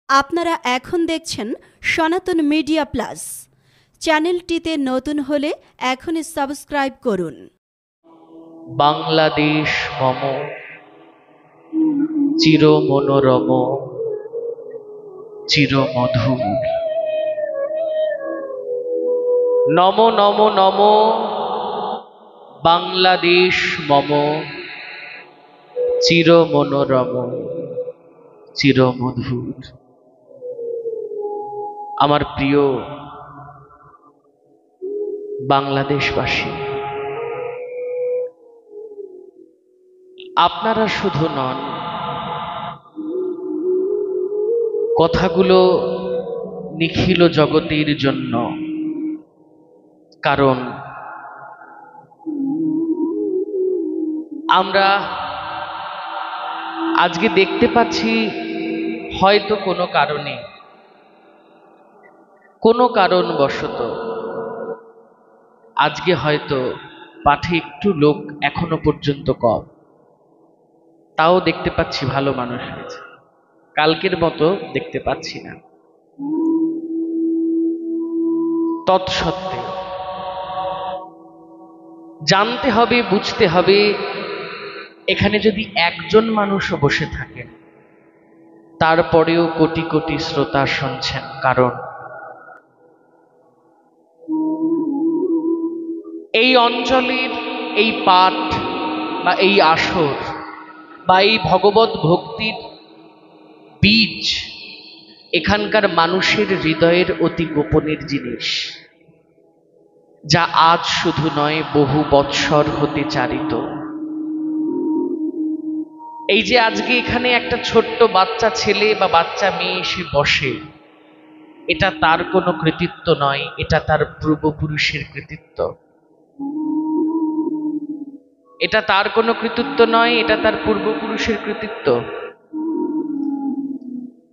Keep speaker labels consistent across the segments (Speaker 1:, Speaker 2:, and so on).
Speaker 1: আপনারা এখন দেখছেন সনাতন মিডিয়া প্লাস। চ্যানেলটিতে নতুন হলে এখনই সাবস্ক্রাইব করুন।
Speaker 2: বাংলাদেশ মম চির মনোরম চির মধুর। নমো নমো নমো বাংলাদেশ মম চির মনোরম চির মধুর। আমার প্রিয় বাংলাদেশবাসী, আপনারা শুধু নন, কথাগুলো নিখিল জগতের জন্য। কারণ আমরা আজকে দেখতে পাচ্ছি হয়তো কোনো কারণে, কোনো কারণবশত আজকে হয়তো পাঠে একটু লোক এখনো পর্যন্ত কম, তাও দেখতে পাচ্ছি ভালো মানুষ হয়েছে। কালকের মতো দেখতে পাচ্ছি না। তৎসত্ত্বেও জানতে হবে, বুঝতে হবে, এখানে যদি একজন মানুষও বসে থাকেন তারপরেও কোটি কোটি শ্রোতা শুনছেন। কারণ এই অঞ্চলের এই পাঠ বা এই আসর বা এই ভগবত ভক্তির বীজ এখানকার মানুষের হৃদয়ের অতি গোপনের জিনিস, যা আজ শুধু নয় বহু বৎসর হতে চারিত। এই যে আজকে এখানে একটা ছোট্ট বাচ্চা ছেলে বা বাচ্চা মেয়ে এসে বসে, এটা তার কোনো কৃতিত্ব নয়, এটা তার পূর্বপুরুষের কৃতিত্ব। এটা তার কোনো কৃতিত্ব নয়, এটা তার পূর্বপুরুষের কৃতিত্ব।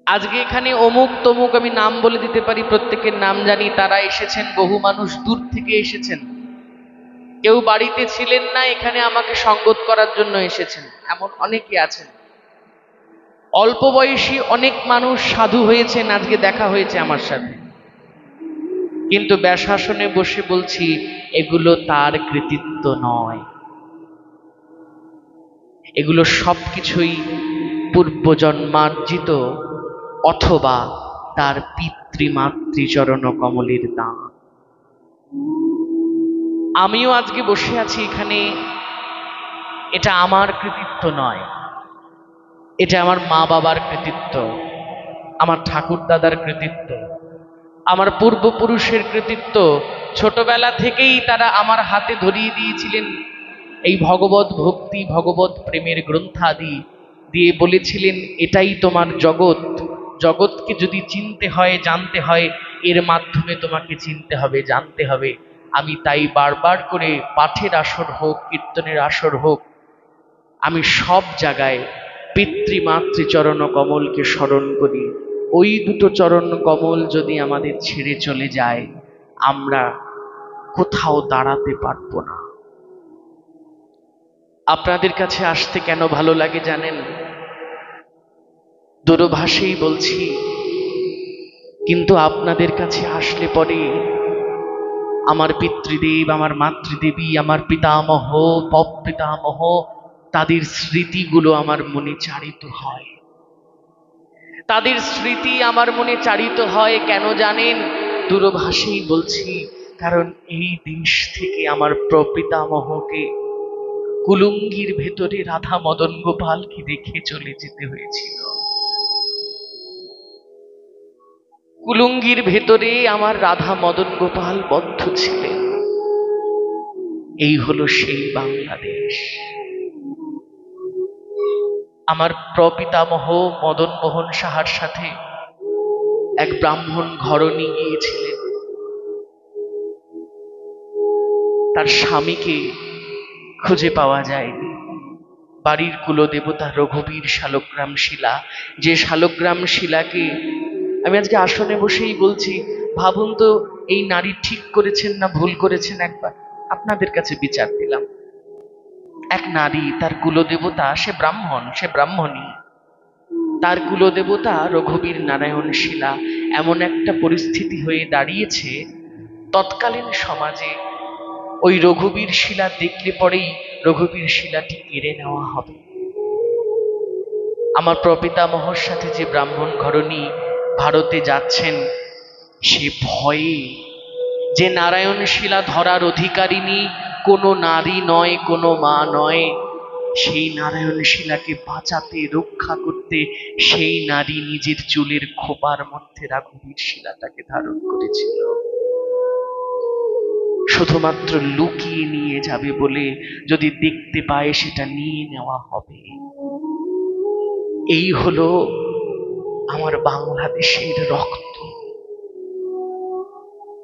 Speaker 2: আজকে এখানে অমুক তমুক আমি নাম বলে দিতে পারি, প্রত্যেকের নাম জানি, তারা এসেছেন, বহু মানুষ দূর থেকে এসেছেন। কেউ বাড়িতে ছিলেন না, এখানে আমাকে সঙ্গত করার জন্য এসেছেন, এমন অনেকে আছেন। অল্প বয়সী অনেক মানুষ সাধু হয়েছেন, আজকে দেখা হয়েছে আমার সাথে। কিন্তু ব্যাসাসনে বসে বলছি, এগুলো তার কৃতিত্ব নয়, এগুলো সবকিছুই পূর্বজন্মার্জিত অথবা তার পিতৃমাতৃচরণ কমলের দান। আমিও আজকে বসে আছি এখানে, এটা আমার কৃতিত্ব নয়, এটা আমার মা বাবার কৃতিত্ব, আমার ঠাকুর দাদার কৃতিত্ব, আমার পূর্বপুরুষের কৃতিত্ব। ছোটবেলা থেকেই তারা আমার হাতে ধরিয়ে দিয়েছিলেন এই ভগবত ভক্তি, ভগবত প্রেমের গ্রন্থাদি দিয়ে বলেছিলেন, এটাই তোমার জগৎ। জগৎকে যদি চিনতে হয়, জানতে হয়, এর মাধ্যমে তোমাকে চিনতে হবে, জানতে হবে। আমি তাই বারবার করে পাঠের আসর হোক, কীর্তনের আসর হোক, আমি সব জায়গায় পিতৃমাতৃচরণ কমলকে স্মরণ করি। ওই দুটো চরণ কমল যদি আমাদের ছেড়ে চলে যায়, আমরা কোথাও দাঁড়াতে পারবো না। আপনাদের কাছে আসতে কেন ভালো লাগে জানেন? দূরভাষেই বলছি, কিন্তু আপনাদের কাছে আসলে পরে আমার পিতৃদেব, আমার মাতৃদেবী, আমার পিতামহ, পিতামহ, তাদের স্মৃতিগুলো আমার মনে চারিত হয়। তাদের স্মৃতি আমার মনে চারিত হয় কেন জানেন? দূরভাষেই বলছি, কারণ এই দেশ থেকে আমার প্রপিতামহকে কুলুঙ্গির ভেতরে রাধা মদন গোপালকে রেখে চলে যেতে হয়েছিল। কুলুঙ্গির ভেতরে আমার রাধা মদন গোপাল বদ্ধ ছিলেন। এই হলো সেই বাংলাদেশ। আমার প্রপিতামহ মদন মোহন সাহার সাথে এক ব্রাহ্মণ ঘরণী গিয়েছিলেন। তার স্বামীকে খুঁজে পাওয়া যায়নি। বাড়ির কুলদেবতা রঘুবীর শালগ্রাম শিলা, যে শালগ্রাম শিলাকে আমি আজকে আসনে বসেই বলছি, ভাবুন তো এই নারী ঠিক করেছেন না ভুল করেছেন, একবার আপনাদের কাছে বিচার দিলাম। এক নারী, তার কুলদেবতা, সে ব্রাহ্মণ, সে ব্রাহ্মণী, তার কুলদেবতা রঘুবীর নারায়ণ শিলা। এমন একটা পরিস্থিতি হয়ে দাঁড়িয়েছে তৎকালীন সমাজে, ওই রঘুবীর শিলা দেখলে পরেই রঘুবীর শিলাটি কেড়ে নেওয়া হবে। আমার প্রপিতামহর সাথে যে ব্রাহ্মণ ঘরণী ভারতে যাচ্ছেন, সে ভয়ে, যে নারায়ণ শিলা ধরার অধিকারিণী কোনো নারী নয়, কোনো মা নয়, সেই নারায়ণ শিলাকে বাঁচাতে, রক্ষা করতে সেই নারী নিজের চুলের খোপার মধ্যে রঘুবীর শিলাটাকে ধারণ করেছিল, শুধুমাত্র লুকিয়ে নিয়ে যাবে বলে, যদি দেখতে পায় সেটা নিয়ে নেওয়া হবে। এই হলো আমার বাংলাদেশের রক্ত,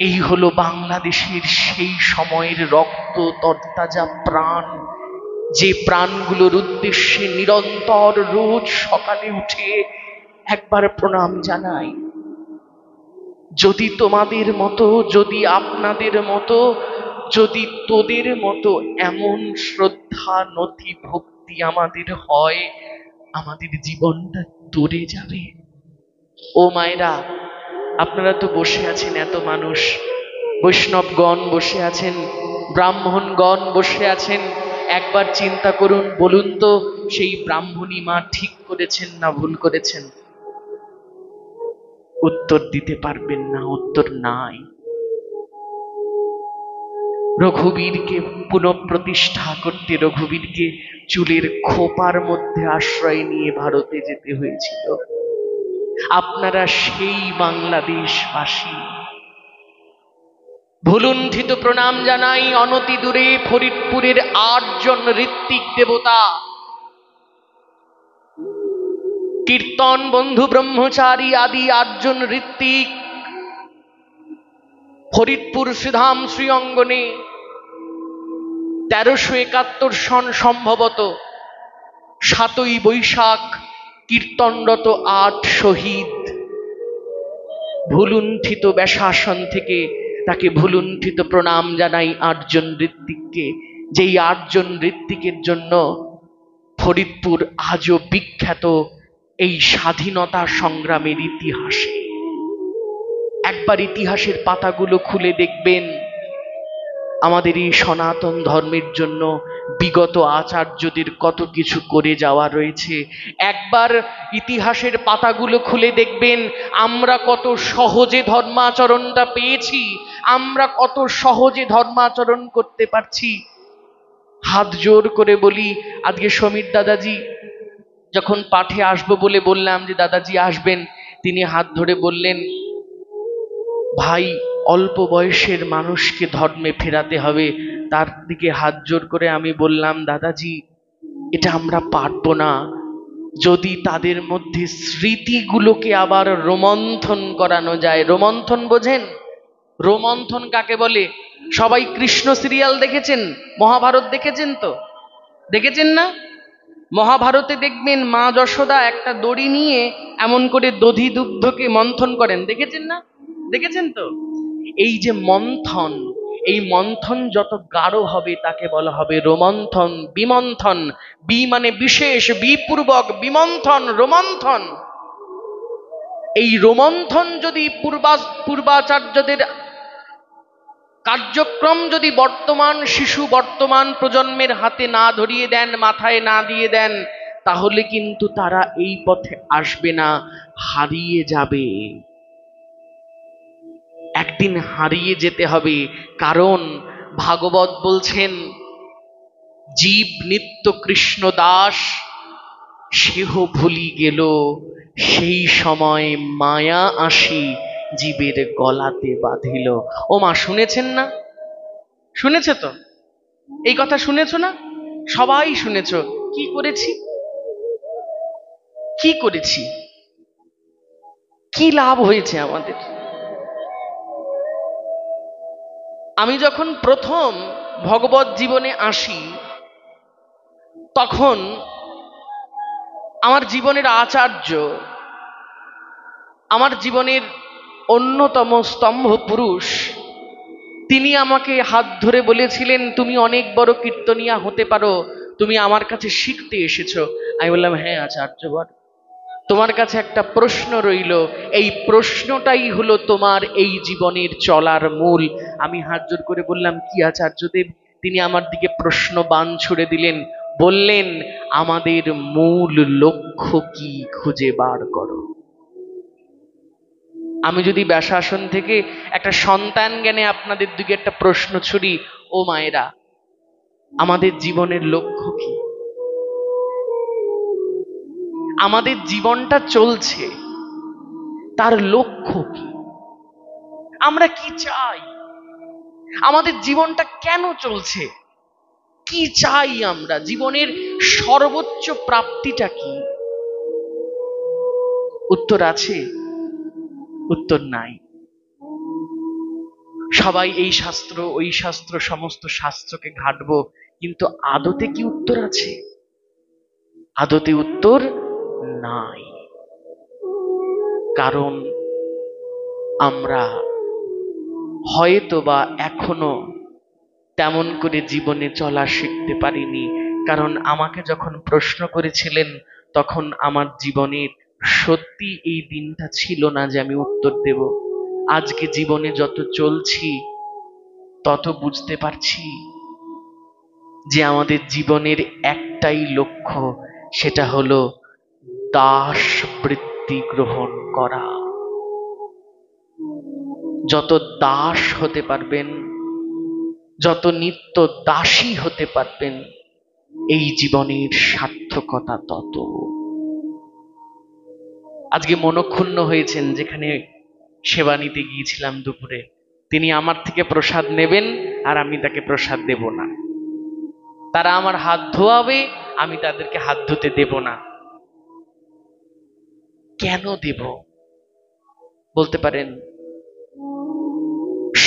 Speaker 2: এই হলো বাংলাদেশের সেই সময়ের রক্ত তরতাজা প্রাণ, যে প্রাণগুলোর উদ্দেশ্যে নিরন্তর রোজ সকালে উঠে একবার প্রণাম জানাই। যদি তোমাদের মতো, যদি আপনাদের মতো, যদি তোদের মতো এমন শ্রদ্ধা, নতি, ভক্তি আমাদের হয়, আমাদের জীবনটা তরে যাবে। ও মায়েরা, আপনারা তো বসে আছেন, এত মানুষ, বৈষ্ণবগণ বসে আছেন, ব্রাহ্মণগণ বসে আছেন, একবার চিন্তা করুন, বলুন তো সেই ব্রাহ্মণী মা ঠিক করেছেন না ভুল করেছেন? উত্তর দিতে পারবেন না, উত্তর নাই। রঘুবীরকে পুনঃপ্রতিষ্ঠা করতে রঘুবীরকে চুলের খোপার মধ্যে আশ্রয় নিয়ে ভারতে যেতে হয়েছিল। আপনারা সেই বাংলাদেশবাসী। ভুলুণ্ঠিত প্রণাম জানাই অনতি দূরে ফরিদপুরের 8 জন ঋত্বিক দেবতা, কীর্তন বন্ধু ব্রহ্মচারী আদি 8 জন ঋত্বিক ফরিদপুর শ্রীধাম শ্রী অঙ্গনে 1371 সন সম্ভবত 7ই বৈশাখ কীর্তনরত 8 শহীদ ভুলুণ্ঠিত ব্যাসাসন থেকে, তাকে ভুলুণ্ঠিত প্রণাম জানাই 8 জন ঋত্বিককে, যেই 8 জন ঋত্বিকের জন্য ফরিদপুর আজও বিখ্যাত এই স্বাধীনতা সংগ্রামের ইতিহাসে। একবার ইতিহাসের পাতাগুলো খুলে দেখবেন, আমাদের এই সনাতন ধর্মের জন্য বিগত আচার্যদের কত কিছু করে যাওয়া রয়েছে। একবার ইতিহাসের পাতাগুলো খুলে দেখবেন, আমরা কত সহজে ধর্মাচরণটা পেয়েছি, আমরা কত সহজে ধর্মাচরণ করতে পারছি। হাত জোর করে বলি, আজকে সমীর দাদাজি যখন পাঠে আসবো বলে বললাম যে দাদাজি আসবেন, তিনি হাত ধরে বললেন, ভাই অল্প বয়সের মানুষকে ধর্মে ফেরাতে হবে। তার দিকে হাত জোর করে আমি বললাম, দাদাজি এটা আমরা পারবো না। যদি তাদের মধ্যে স্মৃতিগুলোকে আবার রোমন্থন করানো যায়। রোমন্থন বোঝেন? রোমন্থন কাকে বলে? সবাই কৃষ্ণ সিরিয়াল দেখেছেন, মহাভারত দেখেছেন তো? দেখেছেন না? মহাভারতে দেখবেন মা যশোদা একটা দড়ি নিয়ে এমন করে দধি দুগ্ধকে মন্থন করেন, দেখেছেন না? দেখেছেন তো? এই যে মন্থন, এই মন্থন যত গাঢ় হবে তাকে বলা হবে রোমন্থন, বিমন্থন। বি মানে বিশেষ, বিপূর্বক, বিমন্থন, রোমন্থন। এই রোমন্থন যদি পূর্বাচার্যদের কার্যক্রম যদি বর্তমান শিশু, বর্তমান প্রজন্মের হাতে না ধরিয়ে দেন, মাথায় না দিয়ে দেন, তাহলে কিন্তু তারা এই পথে আসবে না, হারিয়ে যাবে। একদিন হারিয়ে যেতে হবে। কারণ ভাগবত বলছেন, জীব নিত্য কৃষ্ণ দাস, সেহ ভুলি গেল, সেই সময় মায়া আসি জীবের গলাতে বাঁধিল। ও মা, শুনেছেন না? শুনেছে তো? এই কথা শুনেছ না? সবাই শুনেছ। কি করেছি? কি করেছি? কি লাভ হয়েছে আমাদের? আমি যখন প্রথম ভগবত জীবনে আসি, তখন আমার জীবনের আচার্য, আমার জীবনের অন্যতম স্তম্ভ পুরুষ, তিনি আমাকে হাত ধরে বলেছিলেন, তুমি অনেক বড় কীর্তনিয়া হতে পারো, তুমি আমার কাছে শিখতে এসেছো। আমি বললাম, হ্যাঁ আচার্যবর। তোমার কাছে একটা প্রশ্ন রইল, এই প্রশ্নটাই হলো তোমার এই জীবনের চলার মূল। আমি হাত জোড় করে বললাম, কি আচার্যদেব? তিনি আমার দিকে প্রশ্ন বাণ ছুড়ে দিলেন, বললেন, আমাদের মূল লক্ষ্য কি খুঁজে বার করো। আমি যদি ব্যাসাসন থেকে একটা সন্তান জ্ঞানে আপনাদের দিকে একটা প্রশ্ন ছুড়ি, ও মায়েরা, আমাদের জীবনের লক্ষ্য কি? আমাদের জীবনটা চলছে, তার লক্ষ্য কি? আমরা কি চাই? আমাদের জীবনটা কেন চলছে? কি চাই আমরা? জীবনের সর্বোচ্চ প্রাপ্তিটা কি? উত্তর আছে? উত্তর নাই। সবাই এই শাস্ত্র ওই শাস্ত্র সমস্ত শাস্ত্রকে ঘাটবো, কিন্তু আদতে কি উত্তর আছে? আদতে উত্তর নাই। কারণ আমরা হয়তো বা এখনো তেমন করে জীবনে চলা শিখতে পারিনি। কারণ আমাকে যখন প্রশ্ন করেছিলেন, তখন আমার জীবনের সত্যি এই দিনটা ছিল না যে আমি উত্তর দেব। আজকে জীবনে যত চলছি তত বুঝতে পারছি যে আমাদের জীবনের একটাই লক্ষ্য, সেটা হলো দাস বৃত্তি গ্রহণ করা। যত দাস হতে পারবেন, যত নিত্য দাসী হতে পারবেন, এই জীবনের সার্থকতা তত। আজকে মনক্ষুণ্ণ হয়েছেন, যেখানে সেবা নিতে গিয়েছিলাম দুপুরে, তিনি আমার থেকে প্রসাদ নেবেন আর আমি তাকে প্রসাদ দেব না। তারা আমার হাত ধোয়াবে, আমি তাদেরকে হাত ধুতে দেব না। কেন দেব বলতে পারেন?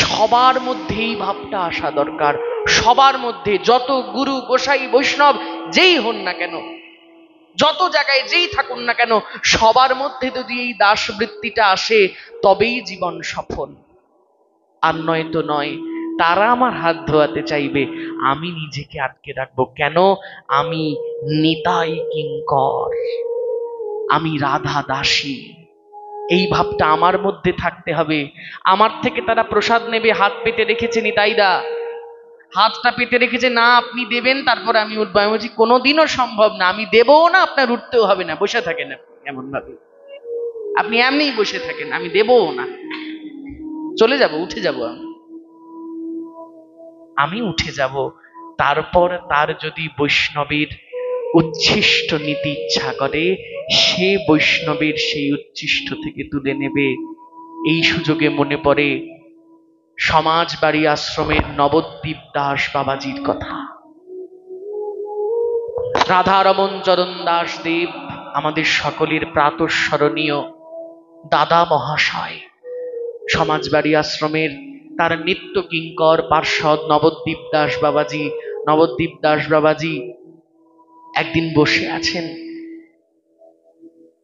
Speaker 2: সবার মধ্যে এই ভাবটা আসা দরকার। সবার মধ্যে, যত গুরু গোসাই বৈষ্ণব যেই হন না কেন, যত জায়গায় যেই থাকুন না কেন, সবার মধ্যে যদি এই দাসবৃত্তিটা আসে, তবেই জীবন সফল। আর নয় তো নয়। তারা আমার হাত ধোয়াতে চাইবে, আমি নিজেকে আটকে রাখবো কেন? আমি নিতাই কিঙ্কর, আমি রাধা দাসী। এই ভাবটা আমার মধ্যে থাকতে হবে। আমার থেকে তারা প্রসাদ নেবে, হাত পেতে রেখেছে নিতাইদা, হাতটা পেতে রেখেছে, না আপনি দেবেন তারপর আমি উঠবো। আমি বলছি কোনোদিনও সম্ভব না, আমি দেবও না, আপনার উঠতেও হবে না, বসে থাকেন এমন ভাবে, আপনি এমনিই বসে থাকেন, আমি দেবও না, চলে যাব, উঠে যাব, আমি উঠে যাব। তারপর তার যদি বৈষ্ণবের উচ্ছিষ্ট নীতি ইচ্ছা করে, সে বৈষ্ণবের সেই উচ্ছিষ্ট থেকে তুলে নেবে। এই সুযোগে মনে পড়ে সমাজবাড়ি আশ্রমের নবদ্বীপ দাস বাবাজির কথা। রাধারমণ চরণ দাস দেব আমাদের সকলের প্রাতঃস্মরণীয় দাদা মহাশয়, সমাজবাড়ি আশ্রমের তার নিত্য কিঙ্কর পার্ষদ নবদ্বীপ দাস বাবাজি। নবদ্বীপ দাস বাবাজি একদিন বসে আছেন,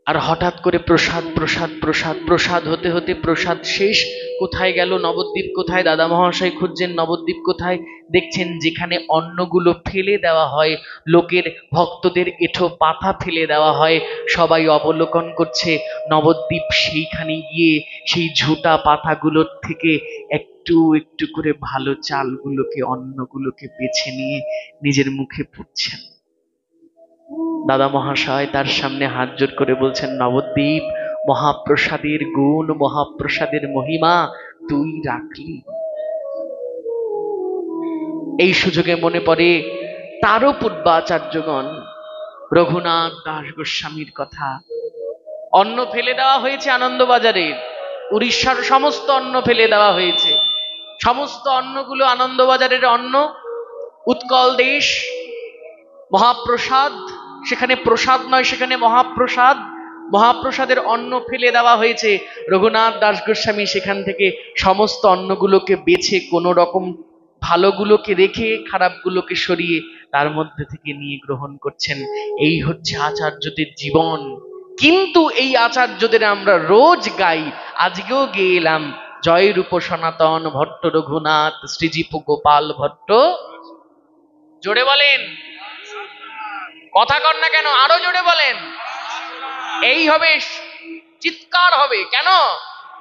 Speaker 2: আর হঠাৎ করে প্রসাদ প্রসাদ প্রসাদ প্রসাদ হতে হতে প্রসাদ শেষ। কোথায় গেল নবদ্বীপ? কোথায়? দাদা মহাশয় খুঁজছেন নবদ্বীপ কোথায়। দেখছেন যেখানে অন্নগুলো ফেলে দেওয়া হয়, লোকের ভক্তদের এঁঠো পাতা ফেলে দেওয়া হয়, সবাই অবলোকন করছে। নবদ্বীপ সেইখানে গিয়ে সেই ঝুটা পাতাগুলোর থেকে একটু একটু করে ভালো চালগুলোকে, অন্নগুলোকে বেছে নিয়ে নিজের মুখে পুড়ছেন। দাদা মহাশয় তার সামনে হাত জোড় করে বলছেন, নবদ্বীপ, মহাপ্রসাদের গুণ, মহাপ্রসাদের মহিমা তুই রাখলি। এই সুযোগে মনে পড়ে তারও পূর্বাচার্যগণ, রঘুনাথ দাস গোস্বামীর কথা। অন্ন ফেলে দেওয়া হয়েছে আনন্দবাজারে, উড়িষ্যার সমস্ত অন্ন ফেলে দেওয়া হয়েছে। সমস্ত অন্নগুলো আনন্দবাজারের অন্ন, উৎকল দেশ, মহাপ্রসাদ, সেখানে প্রসাদ নয়, সেখানে মহাপ্রসাদ। মহাপ্রসাদের অন্ন ফেলে দেওয়া হয়েছে। রঘুনাথ দাস গোস্বামী সেখান থেকে সমস্ত অন্নগুলোকে বেছে কোন রকম ভালোগুলোকে রেখে খারাপগুলোকে সরিয়ে তার মধ্যে থেকে নিয়ে গ্রহণ করছেন। এই হচ্ছে আচার্যদের জীবন। কিন্তু এই আচার্যদের আমরা রোজ গাই, আজকেও গেয়ে এলাম, জয় রূপ সনাতন ভট্ট রঘুনাথ শ্রীজীব গোপাল ভট্ট। জোরে বলেন, কথা কর না কেন, আরো জোরে বলেন। এই হবে, চিৎকার হবে। কেন?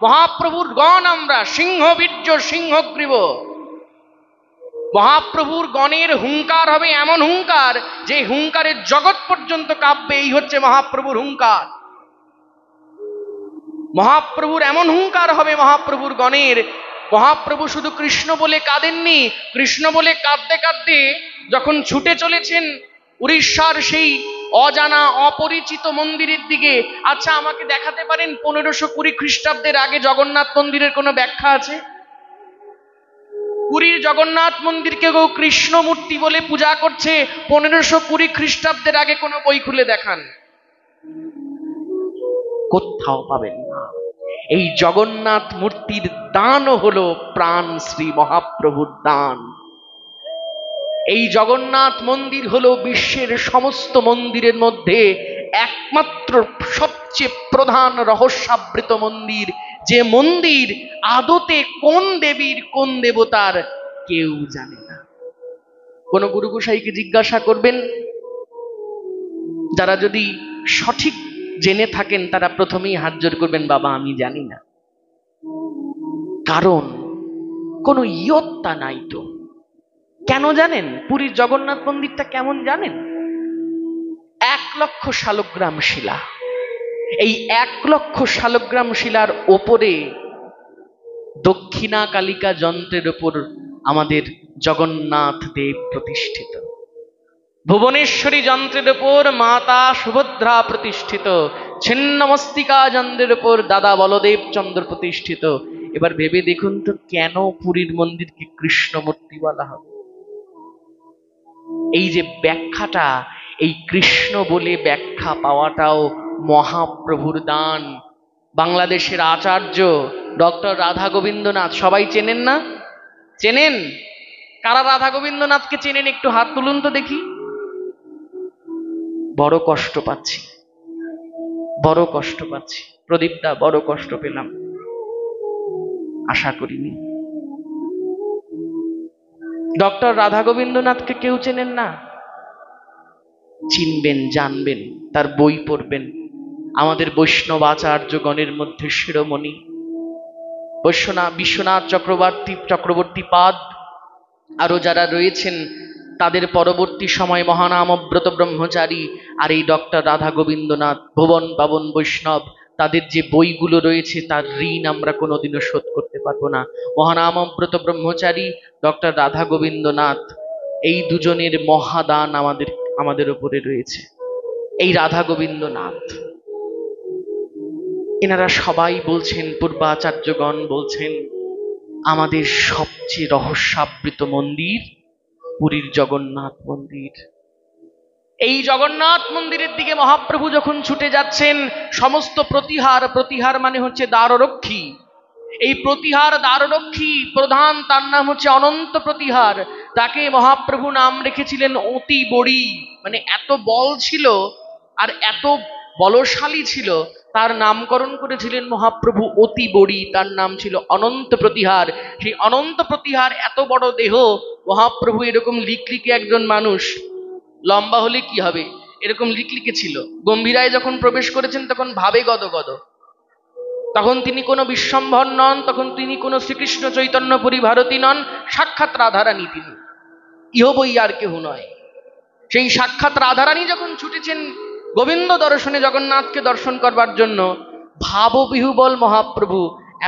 Speaker 2: মহাপ্রভুর গণ আমরা, সিংহ বীর্য সিংহগ্রীব। মহাপ্রভুর গণের হুঙ্কার হবে এমন হুঙ্কার যে হুঙ্কারের জগৎ পর্যন্ত কাঁপবে। এই হচ্ছে মহাপ্রভুর হুঙ্কার। মহাপ্রভুর এমন হুঙ্কার হবে মহাপ্রভুর গণের। মহাপ্রভু শুধু কৃষ্ণ বলে কাঁদেননি, কৃষ্ণ বলে কাঁদতে কাঁদতে যখন ছুটে চলেছেন উড়িষ্যার সেই অজানা অপরিচিত মন্দিরের দিকে। আচ্ছা, আমাকে দেখাতে পারেন 1520 খ্রিস্টাব্দের আগে জগন্নাথ মন্দিরের কোনো ব্যাখ্যা আছে? পুরীর জগন্নাথ মন্দিরকে কেউ কৃষ্ণ মূর্তি বলে পূজা করছে, 1520 খ্রিস্টাব্দের আগে কোনো বই খুলে দেখান, কোথাও পাবেন না। এই জগন্নাথ মূর্তির দান হলো প্রাণ শ্রী মহাপ্রভুর দান। এই জগন্নাথ মন্দির হলো বিশ্বের সমস্ত মন্দিরের মধ্যে একমাত্র সবচেয়ে প্রধান রহস্যাবৃত মন্দির, যে মন্দির আদতে কোন দেবীর কোন দেবতার কেউ জানে না। কোন গুরু গোসাইকে জিজ্ঞাসা করবেন, যারা যদি সঠিক জেনে থাকেন তারা প্রথমেই হাত জোড় করবেন, বাবা আমি জানি না। কারণ কোনো ইয়ত্তা নাই তো। কেন জানেন? পুরীর জগন্নাথ মন্দিরটা কেমন জানেন? 1,00,000 শালগ্রাম শিলা। এই 1,00,000 শালগ্রাম শিলার ওপরে দক্ষিণা কালিকা যন্ত্রের ওপর আমাদের জগন্নাথ দেব প্রতিষ্ঠিত, ভুবনেশ্বরী যন্ত্রের ওপর মাতা সুভদ্রা প্রতিষ্ঠিত, ছিন্নমস্তিকা যন্ত্রের ওপর দাদা বলদেব চন্দ্র প্রতিষ্ঠিত। এবার ভেবে দেখুন তো, কেন পুরীর মন্দিরকে কৃষ্ণ মূর্তি বলা হবে? এই যে ব্যাখ্যাটা, এই কৃষ্ণ বলে ব্যাখ্যা পাওয়াটাও মহাপ্রভুর দান। বাংলাদেশের আচার্য ডক্টর রাধা গোবিন্দনাথ, সবাই চেনেন না? চেনেন? কারা রাধা গোবিন্দনাথকে চেনেন? একটু হাত তুলুন তো দেখি। বড় কষ্ট পাচ্ছি, বড় কষ্ট পাচ্ছি। প্রদীপদা, বড় কষ্ট পেলাম, আশা করিনি। ডক্টর রাধা গোবিন্দনাথকে কেউ চেনেন না? চিনবেন, জানবেন, তার বই পড়বেন। আমাদের বৈষ্ণব আচার্যগণের মধ্যে শিরোমণি বিশ্বনাথ চক্রবর্তী পাদ আরো যারা রয়েছেন, তাদের পরবর্তী সময় মহানামব্রত ব্রহ্মচারী আর এই ডক্টর রাধা গোবিন্দনাথ, ভুবন পাবন বৈষ্ণব, তাদের যে বইগুলো রয়েছে তার ঋণ আমরা কোনোদিনও শোধ করতে পারবো না। মহানামব্রত ব্রহ্মচারী, ডক্টর রাধা গোবিন্দনাথ, এই দুজনের মহাদান আমাদের উপরে রয়েছে। এই রাধা গোবিন্দনাথ, এনারা সবাই বলছেন, পূর্বাচার্যগণ বলছেন, আমাদের সবচেয়ে রহস্যাবৃত মন্দির পুরীর জগন্নাথ মন্দির। এই জগন্নাথ মন্দিরের দিকে মহাপ্রভু যখন ছুটে যাচ্ছেন, সমস্ত প্রতিহার মানে হচ্ছে দ্বাররক্ষী। এই দ্বাররক্ষী প্রধান, তার নাম হচ্ছে অনন্ত প্রতিহার। তাকে মহাপ্রভু নাম রেখেছিলেন অতি বড়ি, মানে এত বল ছিল আর এত বলশালী ছিল, তার নামকরণ করেছিলেন মহাপ্রভু অতি বড়ি। তার নাম ছিল অনন্ত প্রতিহার। সেই অনন্ত প্রতিহার, এত বড় দেহ, মহাপ্রভু এরকম লিকলিকে একজন মানুষ, লম্বা হলে কি হবে, এরকম লিকলিকে ছিল। গম্ভীরায় যখন প্রবেশ করেছেন তখন ভাবে গদগদ। তখন তিনি কোনো বিশ্বম্ভর নন, তখন তিনি কোনো শ্রীকৃষ্ণ চৈতন্যপুরী ভারতী নন, সাক্ষাৎ রাধারানী তিনি, ইহ বই আর কেহ নয়। সেই সাক্ষাৎ রাধারানী যখন ছুটেছেন গোবিন্দ দর্শনে, জগন্নাথকে দর্শন করবার জন্য, ভাববিহ্বল মহাপ্রভু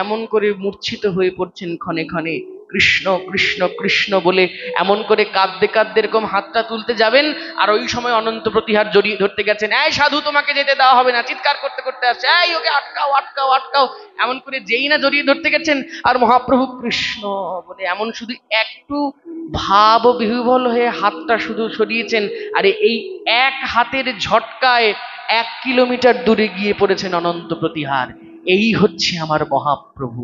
Speaker 2: এমন করে মূর্ছিত হয়ে পড়ছেন ক্ষণে ক্ষণে, কৃষ্ণ কৃষ্ণ কৃষ্ণ বলে এমন করে কাঁদতে কাঁদতে এরকম হাতটা তুলতে যাবেন, আর ওই সময় অনন্ত প্রতিহার জড়িয়ে ধরতে গেছেন। এই সাধু, তোমাকে যেতে দেওয়া হবে না, চিৎকার করতে করতে আসছে, এই ওকে আটকাও আটকাও আটকাও, এমন করে যেই না জড়িয়ে ধরতে গেছেন, আর মহাপ্রভু কৃষ্ণ বলে এমন শুধু একটু ভাব বিহ্বল হয়ে হাতটা শুধু সরিয়েছেন, আরে এই এক হাতের ঝটকায় 1 কিলোমিটার দূরে গিয়ে পড়েছেন অনন্ত প্রতিহার। এই হচ্ছে আমার মহাপ্রভু।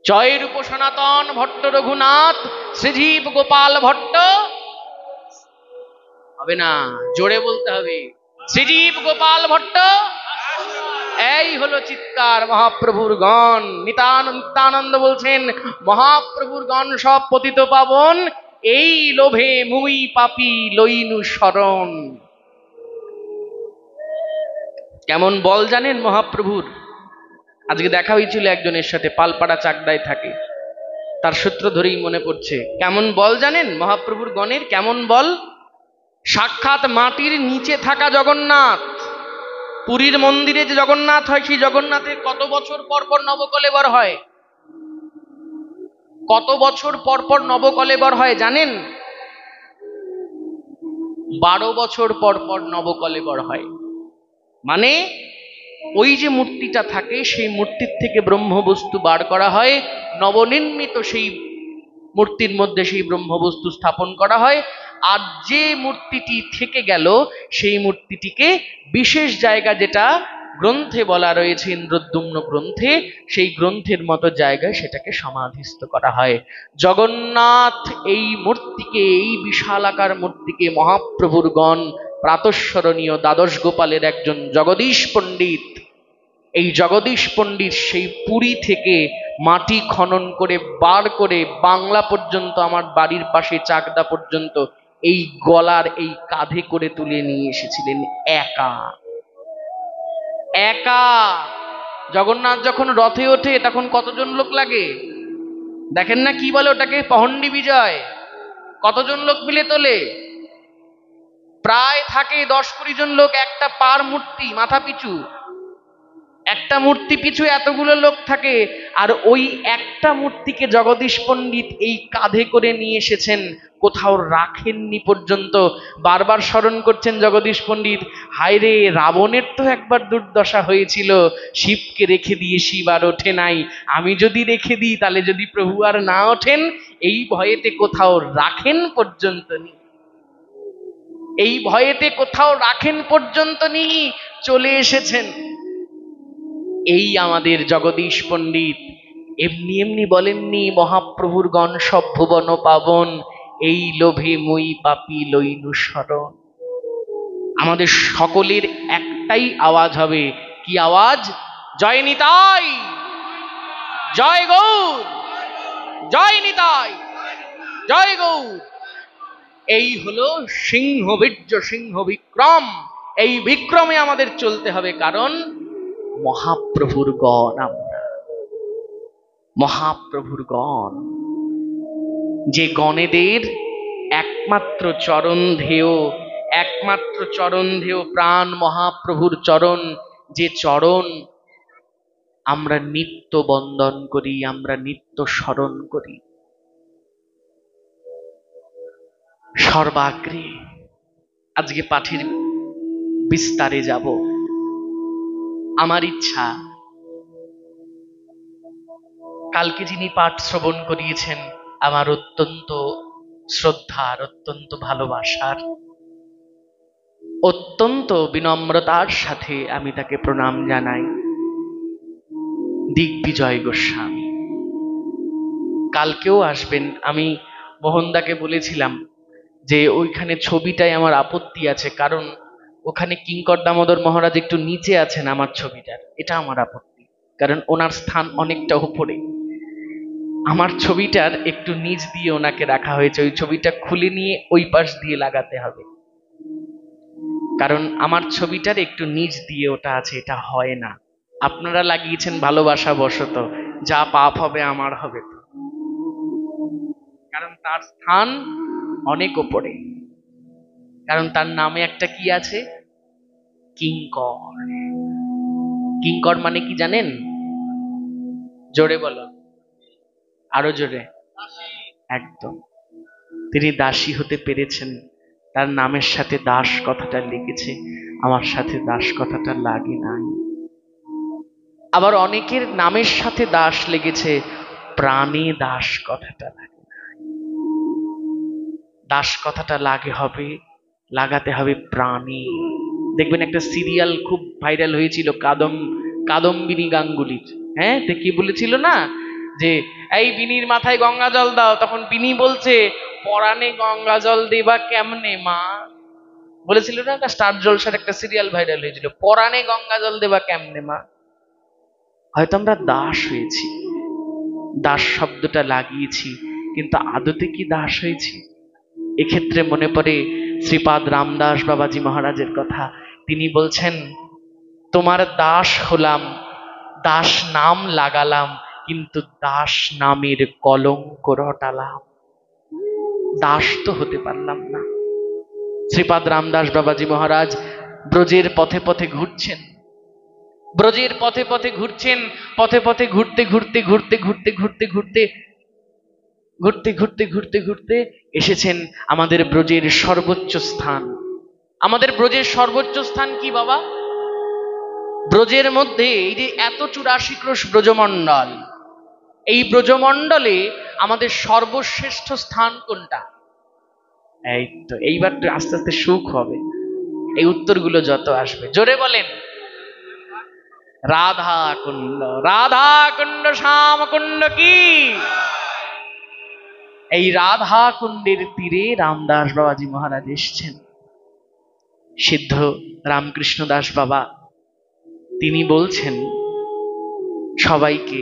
Speaker 2: জয় রূপ সনাতন ভট্ট রঘুনাথ, শ্রীজীব গোপাল ভট্ট, হবে না, জোরে বলতে হবে, শ্রীজীব গোপাল ভট্ট। এই হলো চিৎকার মহাপ্রভুর গণ। নিত্যানন্দ বলছেন, মহাপ্রভুর গণ সব পতিত পাবন, এই লোভে মুই পাপী লইনু শরণ। কেমন বল জানেন মহাপ্রভুর? আজকে দেখা হয়েছিল একজনের সাথে, পালপাড়া চাকদায় থাকে, তার সূত্র ধরেই মনে পড়ছে। কেমন বল জানেন মহাপ্রভুর গণের? কেমন বল? সাক্ষাৎ মাটির নিচে থাকা জগন্নাথ। পুরীর মন্দিরে যে জগন্নাথ হয়, সেই জগন্নাথের কত বছর পর পর নবকলেবর হয়? কত বছর পর পর নবকলেবর হয় জানেন? 12 বছর পর পর নবকলেবর হয়। মানে ওই যে মূর্তিটা থাকে, সেই মূর্তির থেকে ব্রহ্মবস্তু বার করা হয়, নবনির্মিত সেই মূর্তির মধ্যে সেই ব্রহ্মবস্তু স্থাপন করা হয়। আর যে মূর্তিটি থেকে গেল, সেই মূর্তিটিকে বিশেষ জায়গা, যেটা গ্রন্থে বলা রয়েছে ইন্দ্রদ্যুম্ন গ্রন্থে, সেই গ্রন্থের মতো জায়গায় সেটাকে সমাধিস্থ করা হয়। জগন্নাথ এই মূর্তিকে, এই বিশালাকার মূর্তিকে মহাপ্রভুর গণ প্রাতঃস্মরণীয় দ্বাদশ গোপালের একজন জগদীশ পণ্ডিত, এই জগদীশ পণ্ডিত সেই পুরী থেকে মাটি খনন করে বার করে বাংলা পর্যন্ত, আমার বাড়ির পাশে চাকদা পর্যন্ত, এই গলার এই কাঁধে করে তুলে নিয়ে এসেছিলেন একা একা। জগন্নাথ যখন রথে ওঠে তখন কতজন লোক লাগে দেখেন না? কি বলে ওটাকে? পহণ্ডি বিজয়। কতজন লোক মিলে তোলে? প্রায় থাকে 10-20 জন লোক একটা পার মূর্তি মাথা পিছু। একটা মূর্তি পিছু এতগুলো লোক থাকে। আর ওই একটা মূর্তিকে জগদীশ পণ্ডিত এই কাঁধে করে নিয়ে এসেছেন, কোথাও রাখেননি পর্যন্ত। বারবার স্মরণ করছেন জগদীশ পণ্ডিত, হায় রে, রাবণের তো একবার দুর্দশা হয়েছিল, শিবকে রেখে দিয়ে শিব আর ওঠে নাই, আমি যদি রেখে দিই তাহলে যদি প্রভু আর না ওঠেন, এই ভয়েতে কোথাও রাখেন পর্যন্ত নি, এই ভয়েতে কোথাও রাখেন পর্যন্ত নি চলে এসেছেন। এই আমাদের জগদীশ পণ্ডিত এমনি এমনি বলেননি, মহাপ্রভুর গণ সব ভুবন পাবন, এই লোভে মই পাপী লইনু শরণ। আমাদের সকলের একটাই আওয়াজ হবে, কি আওয়াজ? জয় নিতাই, জয় গৌর, জয় নিতাই, জয় গৌর। এই হলো সিংহ বীর্য, সিংহ বিক্রম। এই বিক্রমে আমাদের চলতে হবে, কারণ মহাপ্রভুর গণ আমরা, মহাপ্রভুর গণ। যে গণেদের একমাত্র চরণ ধেয়, একমাত্র চরণ ধেয় প্রাণ মহাপ্রভুর চরণ, যে চরণ আমরা নিত্য বন্দন করি, আমরা নিত্য স্মরণ করি। সর্বাগ্রে আজকে পাঠের বিস্তারে যাব। আমার ইচ্ছা, কালকে যিনি পাঠ শ্রবণ করিয়েছেন, আমার অত্যন্ত শ্রদ্ধার, অত্যন্ত ভালোবাসার, অত্যন্ত বিনম্রতার সাথে আমি তাকে প্রণাম জানাই, দিগ্বিজয় গোস্বামী। কালকেও আসবেন। আমি মোহনদাকে বলেছিলাম যে ওইখানে ছবিটায় আমার আপত্তি আছে, কারণ ওখানে কিঙ্কর দামোদর মহারাজ একটু নিচে আছেন আমার ছবিটার, এটা আমার আপত্তি, কারণ ওনার স্থান অনেকটা উপরে। আমার ছবিটার একটু নিচ দিয়ে ওনাকে রাখা হয়েছে, ওই ছবিটা খুলে নিয়ে ওই পাশ দিয়ে লাগাতে হবে, কারণ আমার ছবিটার একটু নিচ দিয়ে ওটা আছে, এটা হয় না। আপনারা লাগিয়েছেন ভালোবাসা বশত, যা পাপ হবে আমার হবে তো, কারণ তার স্থান অনেক উপরে, কারণ তার নামে একটা কি আছে? কিঙ্কর। কিঙ্কর মানে কি জানেন? জোরে বলো, আরো জোরে। একদম, তিনি দাসী হতে পেরেছেন, তার নামের সাথে দাস কথাটা লেগেছে, আমার সাথে দাস কথাটা লাগে নাই। আবার অনেকের নামের সাথে দাস লেগেছে, প্রাণে দাস কথাটা লাগে নাই। দাস কথাটা লাগাতে হবে প্রাণে। দেখবেন একটা সিরিয়াল খুব ভাইরাল হয়েছিল, কাদম্বিনী গাঙ্গুলির। হ্যাঁ, তো কি বলেছিল না, যে এই বিনির মাথায় গঙ্গা জল দাও, তখন বিনি বলছে, পরাণে গঙ্গা জল দেবা কেমনে মা। বলেছিল না, একটা স্টার জলসার একটা সিরিয়াল ভাইরাল হয়েছিল, পরাণে গঙ্গা জল দেবা কেমনে মা। হয়তো আমরা দাস হয়েছি, দাস শব্দটা লাগিয়েছি, কিন্তু আদতে কি দাস হয়েছি? এক্ষেত্রে মনে পড়ে শ্রীপাদ রামদাস বাবাজি মহারাজের কথা। তিনি বলছেন, তোমার দাস হলাম, দাস নাম লাগালাম, কিন্তু দাস নামের কলঙ্ক রটালাম। দাস তো হতে পারলাম না। শ্রীপাদ রামদাস বাবাজি মহারাজ ব্রজের পথে পথে ঘুরছেন, ব্রজের পথে পথে ঘুরছেন, পথে পথে ঘুরতে ঘুরতে ঘুরতে ঘুরতে ঘুরতে ঘুরতে ঘুরতে ঘুরতে ঘুরতে ঘুরতে এসেছেন আমাদের ব্রজের সর্বোচ্চ স্থান। আমাদের ব্রজের সর্বোচ্চ স্থান কি বাবা? ব্রজের মধ্যে এই যে এত 84 ক্রোশ ব্রজমণ্ডল, এই ব্রজমণ্ডলে আমাদের সর্বশ্রেষ্ঠ স্থান কোনটা? এই তো, এইবার তো আস্তে আস্তে সুখ হবে। এই উত্তরগুলো যত আসবে জোরে বলেন। রাধা কুণ্ড, রাধা কুণ্ড, শ্যাম কুণ্ড কি? এই রাধা কুণ্ডের তীরে রামদাস বাবাজি মহারাজ এসছেন। সিদ্ধ রামকৃষ্ণ দাস বাবা তিনি বলছেন সবাইকে,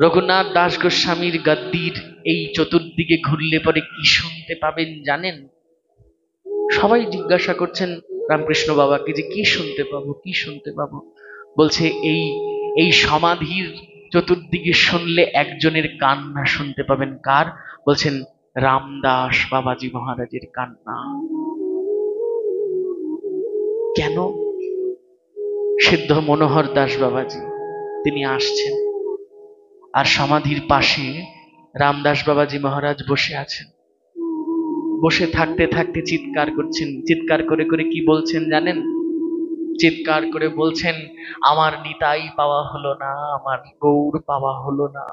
Speaker 2: রঘুনাথ দাস গোস্বামীর গদ্দির এই চতুর্দিকে ঘুরলে পরে কি শুনতে পাবেন জানেন? সবাই জিজ্ঞাসা করছেন রামকৃষ্ণ বাবাকে যে কি শুনতে পাবো, কি শুনতে পাবো। বলছে এই এই সমাধির চতুর্দিকে শুনলে একজনের কান্না শুনতে পাবেন। কার? বলছেন রামদাস বাবাজি মহারাজের কান্না। কেন? সিদ্ধ মনোহর দাস বাবাজি তিনি আসছেন, আর সমাধির পাশে রামদাস বাবাজি মহারাজ বসে আছেন। বসে থাকতে থাকতে চিৎকার করছেন। চিৎকার করে করে কি বলছেন জানেন? চিৎকার করে বলছেন, আমার নিতাই পাওয়া হলো না, আমার গৌর পাওয়া হলো না,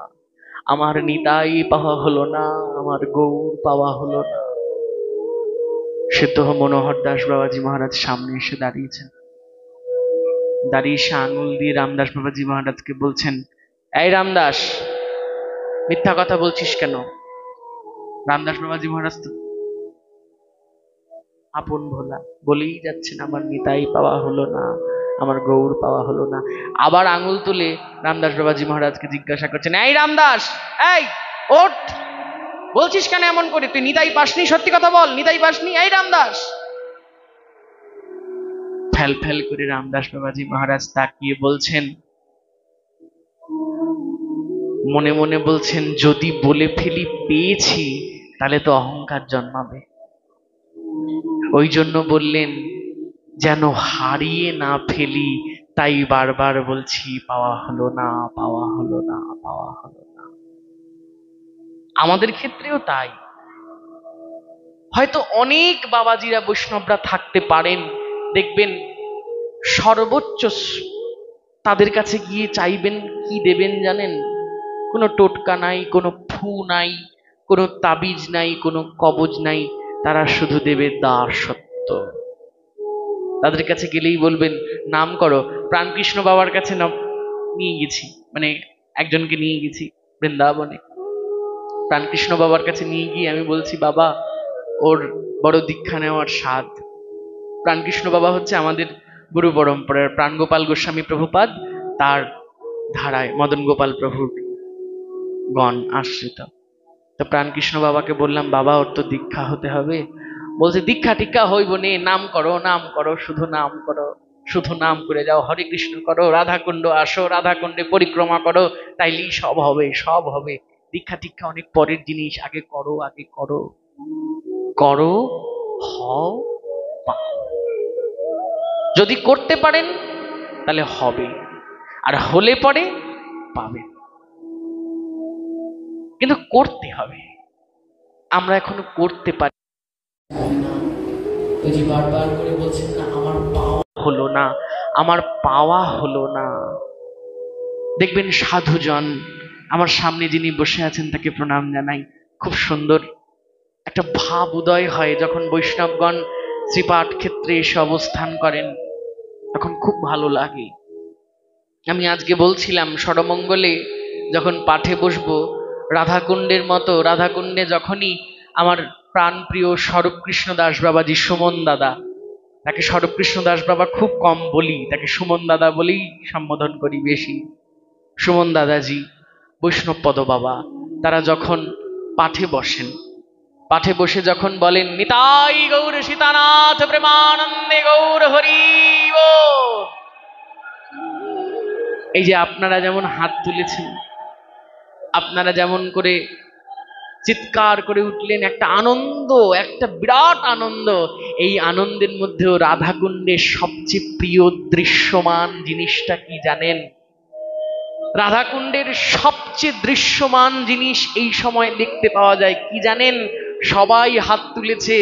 Speaker 2: আমার নিতাই পাওয়া হলো না, আমার গৌর পাওয়া হলো না। সিদ্ধ মনোহর দাস বাবাজি মহারাজ সামনে এসে দাঁড়িয়েছেন। দাঁড়িয়ে এসে আঙুল দিয়ে রামদাস বাবাজি মহারাজকে বলছেন, এই রামদাস, মিথ্যা কথা বলছিস কেন? রামদাস বাবাজি মহারাজ তো আপন ভোলা, বলেই যাচ্ছেন আমার নিতাই পাওয়া হলো না, আমার গৌর পাওয়া হলো না। আবার আঙুল তুলে রামদাস বাবাজি মহারাজকে জিজ্ঞাসা করছেন, এই রামদাস, এই ওঠ, বলছিস কেন এমন করে? তুই নিতাই পাসনি, সত্যি কথা বল, নিতাই পাসনি? এই রামদাস। ফেল ফেল করে রামদাস বাবাজি মহারাজ তাকিয়ে বলছেন, মনে মনে বলছেন, যদি বলে ফেলি পেয়েছি তাহলে তো অহংকার জন্মাবে। ওই জন্য বললেন, যেন হারিয়ে না ফেলি, তাই বারবার বলছি পাওয়া হলো না, পাওয়া হলো না, পাওয়া হলো না। আমাদের ক্ষেত্রেও তাই। হয়তো অনেক বাবাজিরা বৈষ্ণবরা থাকতে পারেন, দেখবেন সর্বোচ্চ তাদের কাছে গিয়ে চাইবেন কি দেবেন জানেন? কোনো টোটকা নাই, কোনো ফু নাই, কোনো তাবিজ নাই, কোনো কবজ নাই, তারা শুধু দেবে দাসত্ব। তাদের কাছে গেলেই বলবেন নাম করো। প্রাণকৃষ্ণ বাবার কাছে নিয়ে গেছি, মানে একজনকে নিয়ে গেছি বৃন্দাবনে। প্রাণকৃষ্ণ বাবার কাছে নিয়ে গিয়ে আমি বলছি, বাবা ওর বড় দীক্ষা নেওয়ার স্বাদ। প্রাণকৃষ্ণ বাবা হচ্ছে আমাদের গুরু পরম্পরার প্রাণগোপাল গোস্বামী প্রভুপাদ, তার ধারায় মদন গোপাল প্রভুর গণ আশ্রিত। তো প্রাণকৃষ্ণ বাবাকে বললাম, বাবা ওর তো দীক্ষা হতে হবে। বলছে দীক্ষা টিক্ষা হইব নে, নাম করো, নাম করো, শুধু নাম করো, শুধু নাম করে যাও, হরে কৃষ্ণ করো, রাধাকুণ্ড আসো, রাধাকুণ্ডে পরিক্রমা করো, তাইলেই সব হবে, সব হবে। দীক্ষা টিক্ষা অনেক পরের জিনিস, আগে করো, আগে করো, করো, হও, পাও। যদি করতে পারেন তাহলে হবে, আর হলে পরে পাবে, কিন্তু করতে হবে। আমরা এখনো করতে পারি না। ওই যে বারবার করে বলছেন না, আমার পাওয়া হলো না, আমার পাওয়া হলো না। দেখবেন সাধুজন, আমার সামনে যিনি বসে আছেন তাকে প্রণাম জানাই, খুব সুন্দর একটা ভাব উদয় হয় যখন বৈষ্ণবগণ শ্রীপাঠ ক্ষেত্রে এসে অবস্থান করেন, তখন খুব ভালো লাগে। আমি আজকে বলছিলাম সরমঙ্গলে যখন পাঠে বসবো, রাধাকুণ্ডের মতো, রাধাকুণ্ডে যখনই আমার প্রাণপ্রিয় স্বরূপকৃষ্ণ দাস বাবাজি সুমন দাদা, তাকে স্বরূপকৃষ্ণ দাস বাবা খুব কম বলি, তাকে সুমন দাদা বলেই সম্বোধন করি বেশি। সুমন দাদাজি, বৈষ্ণব পদ বাবা, তারা যখন পাঠে বসেন, পাঠে বসে যখন বলেন নিতাই গৌর সীতানাথ প্রেমানন্দে গৌর হরি বল, এই যে আপনারা যেমন হাত তুলেছেন, আপনারা যেমন করে চিৎকার করে উঠলেন, একটা আনন্দ, একটা বিরাট আনন্দ। এই আনন্দের মধ্যেও রাধাকুণ্ডের সবচেয়ে প্রিয় দৃশ্যমান জিনিসটা কি জানেন? রাধাকুণ্ডের সবচেয়ে দৃশ্যমান জিনিস এই সময় দেখতে পাওয়া যায় কি জানেন? সবাই হাত তুলেছে,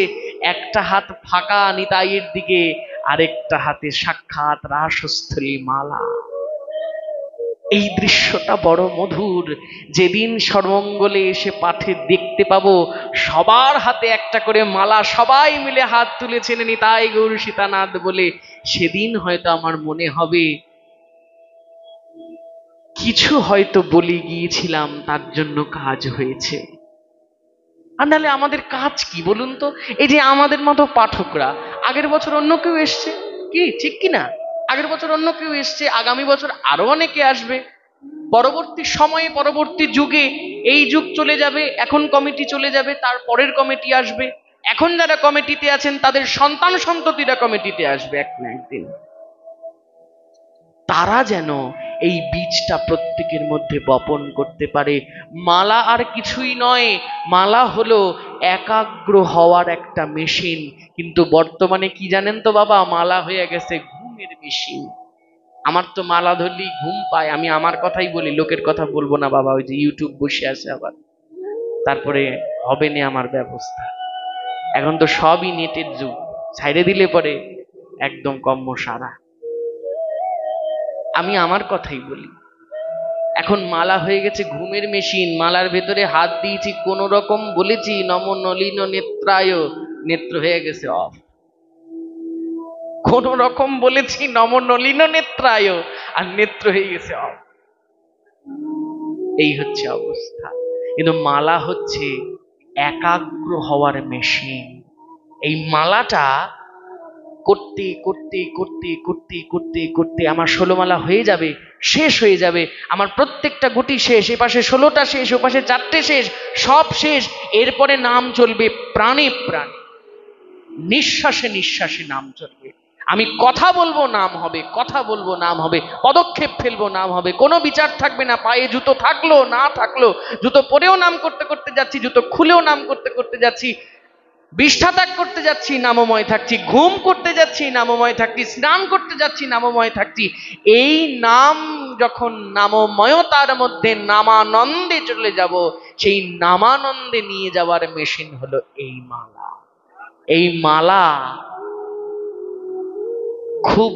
Speaker 2: একটা হাত ফাঁকা নিতাইয়ের দিকে, আরেকটা হাতে সাক্ষাৎ রাসস্থলী মালা। এই দৃশ্যটা বড় মধুর। যেদিন সর্বমঙ্গলে এসে পাঠে দেখতে পাবো সবার হাতে একটা করে মালা, সবাই মিলে হাত তুলেছেন নিতাই গৌর সীতানাথ বলে, সেদিন হয়তো আমার মনে হবে কিছু হয়তো বলে গিয়েছিলাম, তার জন্য কাজ হয়েছে। আর নাহলে আমাদের কাজ কি বলুন তো? এই যে আমাদের মতো পাঠকরা, আগের বছর অন্য কেউ এসছে, কি ঠিক কিনা? আগের বছর অন্য কেউ এসছে, আগামী বছর আরো অনেকে আসবে। পরবর্তী সময়ে, পরবর্তী যুগে এই যুগ চলে যাবে, এখন কমিটি চলে যাবে, তার পরের কমিটি আসবে, এখন যারা কমিটিতে আছেন তাদের সন্তান সন্ততিরা কমিটিতে আসবে এক না একদিন। তারা যেন এই বীজটা প্রত্যেকের মধ্যে বপন করতে পারে। মালা আর কিছুই নয়, মালা হলো একাগ্র হওয়ার একটা মেশিন। কিন্তু বর্তমানে কি জানেন তো বাবা, মালা হয়ে গেছে ঘুমের মেশিন। আমার তো মালা ধরলেই ঘুম পায়। আমি আমার কথাই বলি, লোকের কথা বলবো না বাবা। ওই যে ইউটিউব বসে আছে আবার, তারপরে হবে না আমার ব্যবস্থা। এখন তো সবই নেটের যুগ, ছাইড়ে দিলে পরে একদম কম্ম সারা। আমি আমার কথাই বলি, এখন মালা হয়ে গেছে ঘুমের মেশিন। মালার ভেতরে হাত দিয়েছি, কোন রকম বলেছি নম নলিন নেত্রায়, নেত্র হয়ে গেছে অফ। কোন রকম বলেছি নম নলিন নেত্রায়, আর নেত্র হয়ে গেছে অফ। এই হচ্ছে অবস্থা। কিন্তু মালা হচ্ছে একাগ্র হওয়ার মেশিন। এই মালাটা করতে করতে করতে করতে করতে করতে আমার 16 মালা হয়ে যাবে, শেষ হয়ে যাবে। আমার প্রত্যেকটা গুটি শেষ, এপাশে 16টা শেষ, ওপাশে 4টে শেষ, সব শেষ। এরপরে নাম চলবে প্রাণে প্রাণে, নিঃশ্বাসে নিঃশ্বাসে নাম চলবে। আমি কথা বলবো নাম হবে, কথা বলবো নাম হবে, পদক্ষেপ ফেলবো নাম হবে, কোনো বিচার থাকবে না। পায়ে জুতো থাকলো না থাকলো, জুতো পরেও নাম করতে করতে যাচ্ছি, জুতো খুলেও নাম করতে করতে যাচ্ছি, বিষ্ঠা ত্যাগ করতে যাচ্ছি নামময় থাকছি, ঘুম করতে যাচ্ছি নামময় থাকছি, স্নান করতে যাচ্ছি নামময় থাকছি। এই নাম যখন নামময়তার মধ্যে নামানন্দে চলে যাব, সেই নামানন্দে নিয়ে যাওয়ার মেশিন হলো এই মালা। এই মালা খুব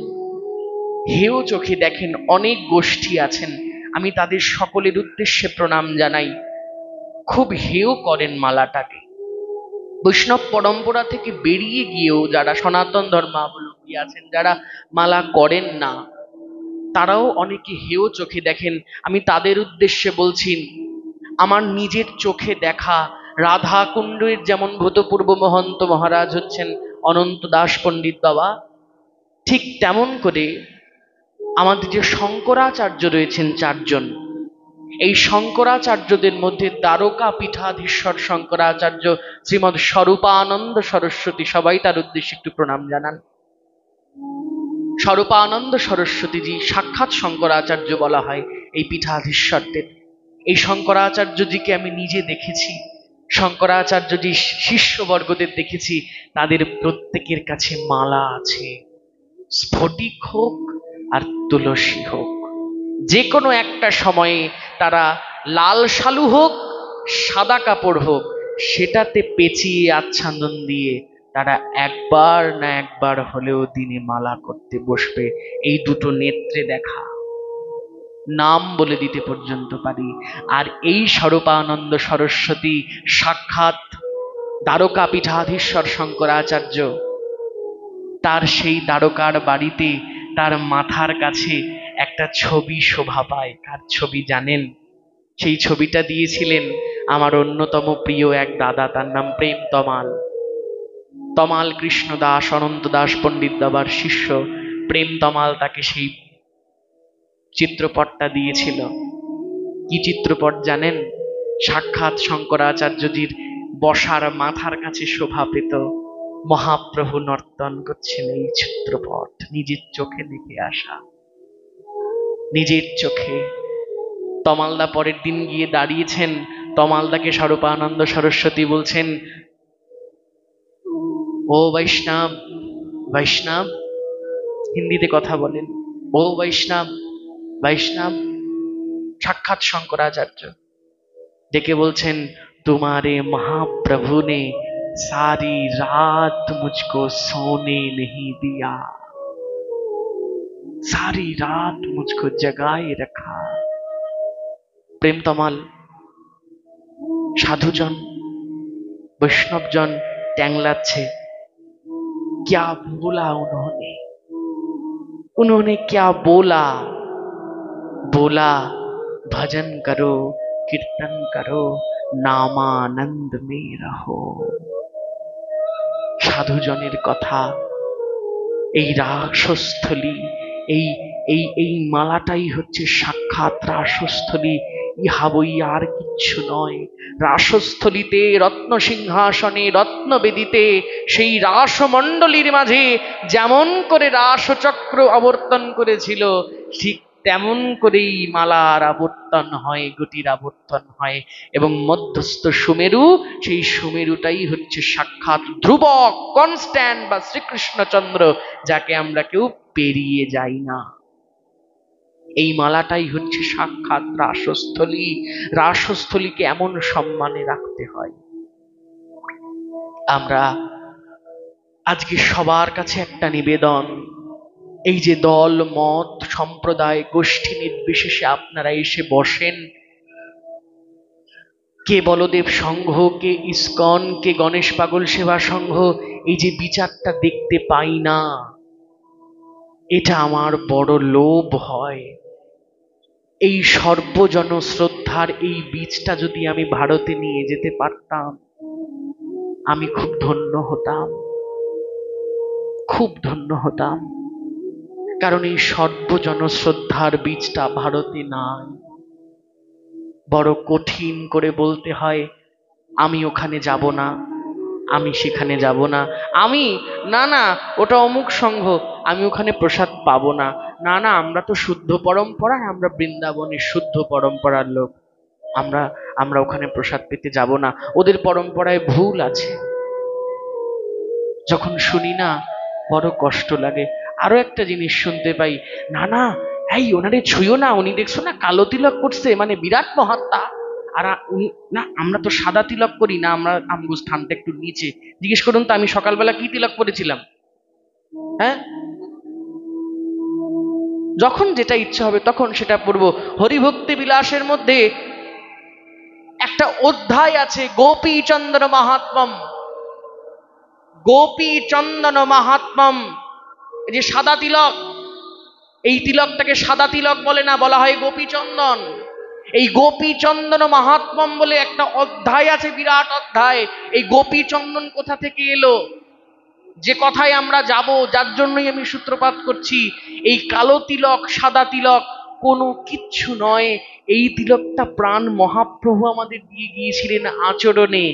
Speaker 2: হেয় চোখে দেখেন অনেক গোষ্ঠী আছেন, আমি তাদের সকলের উদ্দেশ্যে প্রণাম জানাই, খুব হেয় করেন মালাটাকে। বৈষ্ণব পরম্পরা থেকে বেরিয়ে গিয়েও যারা সনাতন ধর্মাবলম্বী আছেন, যারা মালা করেন না, তারাও অনেকে হেয় চোখে দেখেন। আমি তাদের উদ্দেশ্যে বলছি, আমার নিজের চোখে দেখা রাধা কুণ্ডের যেমন ভূতপূর্ব মহন্ত মহারাজ হচ্ছেন অনন্ত দাস পণ্ডিত বাবা, ঠিক তেমন করে আমাদের যে শঙ্করাচার্য রয়েছেন 4 জন, এই শঙ্করাচার্যদের মধ্যে দ্বারকা পীঠাধীশ্বর শঙ্করাচার্য শ্রীমৎ স্বরূপানন্দ সরস্বতী, সবাই তার উদ্দেশ্যে একটু প্রণাম জানান। স্বরূপানন্দ সরস্বতীজি সাক্ষাৎ শঙ্করাচার্য বলা হয় এই পীঠাধীশ্বরদের। এই শঙ্করাচার্যজিকে আমি নিজে দেখেছি, শঙ্করাচার্যজি শিষ্যবর্গদের দেখেছি, তাদের প্রত্যেকের কাছে মালা আছে। স্ফটিক হোক আর তুলসী হোক, যে কোনো একটা সময়ে তারা লাল শালু হোক, সাদা কাপড় হোক, সেটাতে পেঁচিয়ে আচ্ছাদন দিয়ে তারা একবার না একবার হলেও দিনে মালা করতে বসবে। এই দুটো নেত্রে দেখা, নাম বলে দিতে পর্যন্ত পারি। আর এই স্বরূপানন্দ সরস্বতী সাক্ষাৎ দ্বারকা পীঠাধীশ্বর শঙ্করাচার্য, তার সেই দ্বারকার বাড়িতে তার মাথার কাছে একটা ছবি শোভা পায়। কার ছবি জানেন? সেই ছবিটা দিয়েছিলেন আমার অন্যতম প্রিয় এক দাদা, তার নাম প্রেম তমাল। তমাল কৃষ্ণ দাস, অনন্ত দাস পণ্ডিত বাবার শিষ্য প্রেম তমাল তাকে সেই চিত্রপটটা দিয়েছিল। কি চিত্রপট জানেন? সাক্ষাৎ শঙ্করাচার্যজির বসার মাথার কাছে শোভা পেত মহাপ্রভু নর্তন করছেন, এই চিত্রপট নিজের চোখে দেখে আসা। নিজের চোখে। তমালদা পরের দিন গিয়ে দাঁড়িয়েছেন, তমালদাকে স্বরূপানন্দ সরস্বতী বলছেন, ও বৈষ্ণব, বৈষ্ণব, হিন্দিতে কথা বলেন, ও বৈষ্ণব, বৈষ্ণব। সাক্ষাৎ শঙ্করাচার্য ডেকে বলছেন, तुम्हारे महाप्रभु ने सारी रात मुझको सोने नहीं दिया, सारी रात मुझको जगाए रखा। प्रेम तमाल साधुजन वैष्णवजन टैंगलाচ্ছে, क्या बोला उन्होंने, उन्होंने क्या बोला, बोला भजन करो, कीर्तन करो, नामानंद में रहो। সাধুজনের কথা, এই রাসস্থলী, এই এই এই মালাটাই হচ্ছে সাক্ষাৎ রাসস্থলী। ইহা বই আর কিচ্ছু নয়। রাসস্থলীতে, রত্ন সিংহাসনে, রত্নবেদিতে, সেই রাসমণ্ডলীর মাঝে যেমন করে রাসচক্র আবর্তন করেছিল, ঠিক তেমন করেই মালার আবর্তন হয়, গুটির আবর্তন হয়। এবং মধ্যস্থ সুমেরু, সেই সুমেরুটাই হচ্ছে সাক্ষাৎ ধ্রুবক, কনস্ট্যান্ট বা শ্রীকৃষ্ণচন্দ্র, যাকে আমরা কেউ পেরিয়ে যাই না। এই মালাটাই হচ্ছে সাক্ষাৎ রাসস্থলী। রাসস্থলীকে এমন সম্মানে রাখতে হয়। আমরা আজকে সবার কাছে একটা নিবেদন, এই যে দল মত সম্প্রদায় গোষ্ঠী নির্বিশেষে আপনারা এসে বসেন, কে বলদেব সংঘ, কে ইস্কন, কে গণেশ পাগল সেবা সংঘ, এই যে বিচারটা দেখতে পাই না, এটা আমার বড় লোভ হয়। এই সর্বজন শ্রদ্ধার এই বীজটা যদি আমি ভারতে নিয়ে যেতে পারতাম, আমি খুব ধন্য হতাম, খুব ধন্য হতাম। কারণ এই সর্বজন শ্রদ্ধার বীজটা ভারতে নাই। বড় কঠিন করে বলতে হয়, আমি ওখানে যাব না, আমি সেখানে যাব না, আমি না না ওটা অমুক সংঘ, আমি ওখানে প্রসাদ পাবো না, না না আমরা তো শুদ্ধ পরম্পরায়, আমরা বৃন্দাবনের শুদ্ধ পরম্পরার লোক, আমরা আমরা ওখানে প্রসাদ পেতে যাব না, ওদের পরম্পরায় ভুল আছে। যখন শুনি না বড় কষ্ট লাগে। আরো একটা জিনিস শুনতে পাই, না না এই ওনারে ছুঁয়ো না, উনি দেখছো না কালো তিলক করছে, মানে বিরাট মহাত্মা। আর উনি না, আমরা তো সাদা তিলক করি না, আমরা আমগো স্থানটা একটু নিচে। জিজ্ঞেস করুন তো আমি সকালবেলা কি তিলক করেছিলাম? হ্যাঁ, যখন যেটা ইচ্ছে হবে তখন সেটা পড়বো। হরিভক্তি বিলাসের মধ্যে একটা অধ্যায় আছে গোপী চন্দন মাহাত্ম্যম। গোপী চন্দন মাহাত্ম্যম, এই যে সাদা তিলক, এই তিলকটাকে সাদা তিলক বলে না, বলা হয় গোপী চন্দন। এই গোপী চন্দন মাহাত্ম্যম বলে একটা অধ্যায় আছে, বিরাট অধ্যায়। এই গোপী চন্দন কোথা থেকে এলো, যে কথায় আমরা যাব, যার জন্যই আমি সূত্রপাত করছি, এই কালো তিলক সাদা তিলক কোনো কিচ্ছু নয়। এই তিলকটা প্রাণ মহাপ্রভু আমাদের দিয়ে গিয়েছিলেন আচরণে,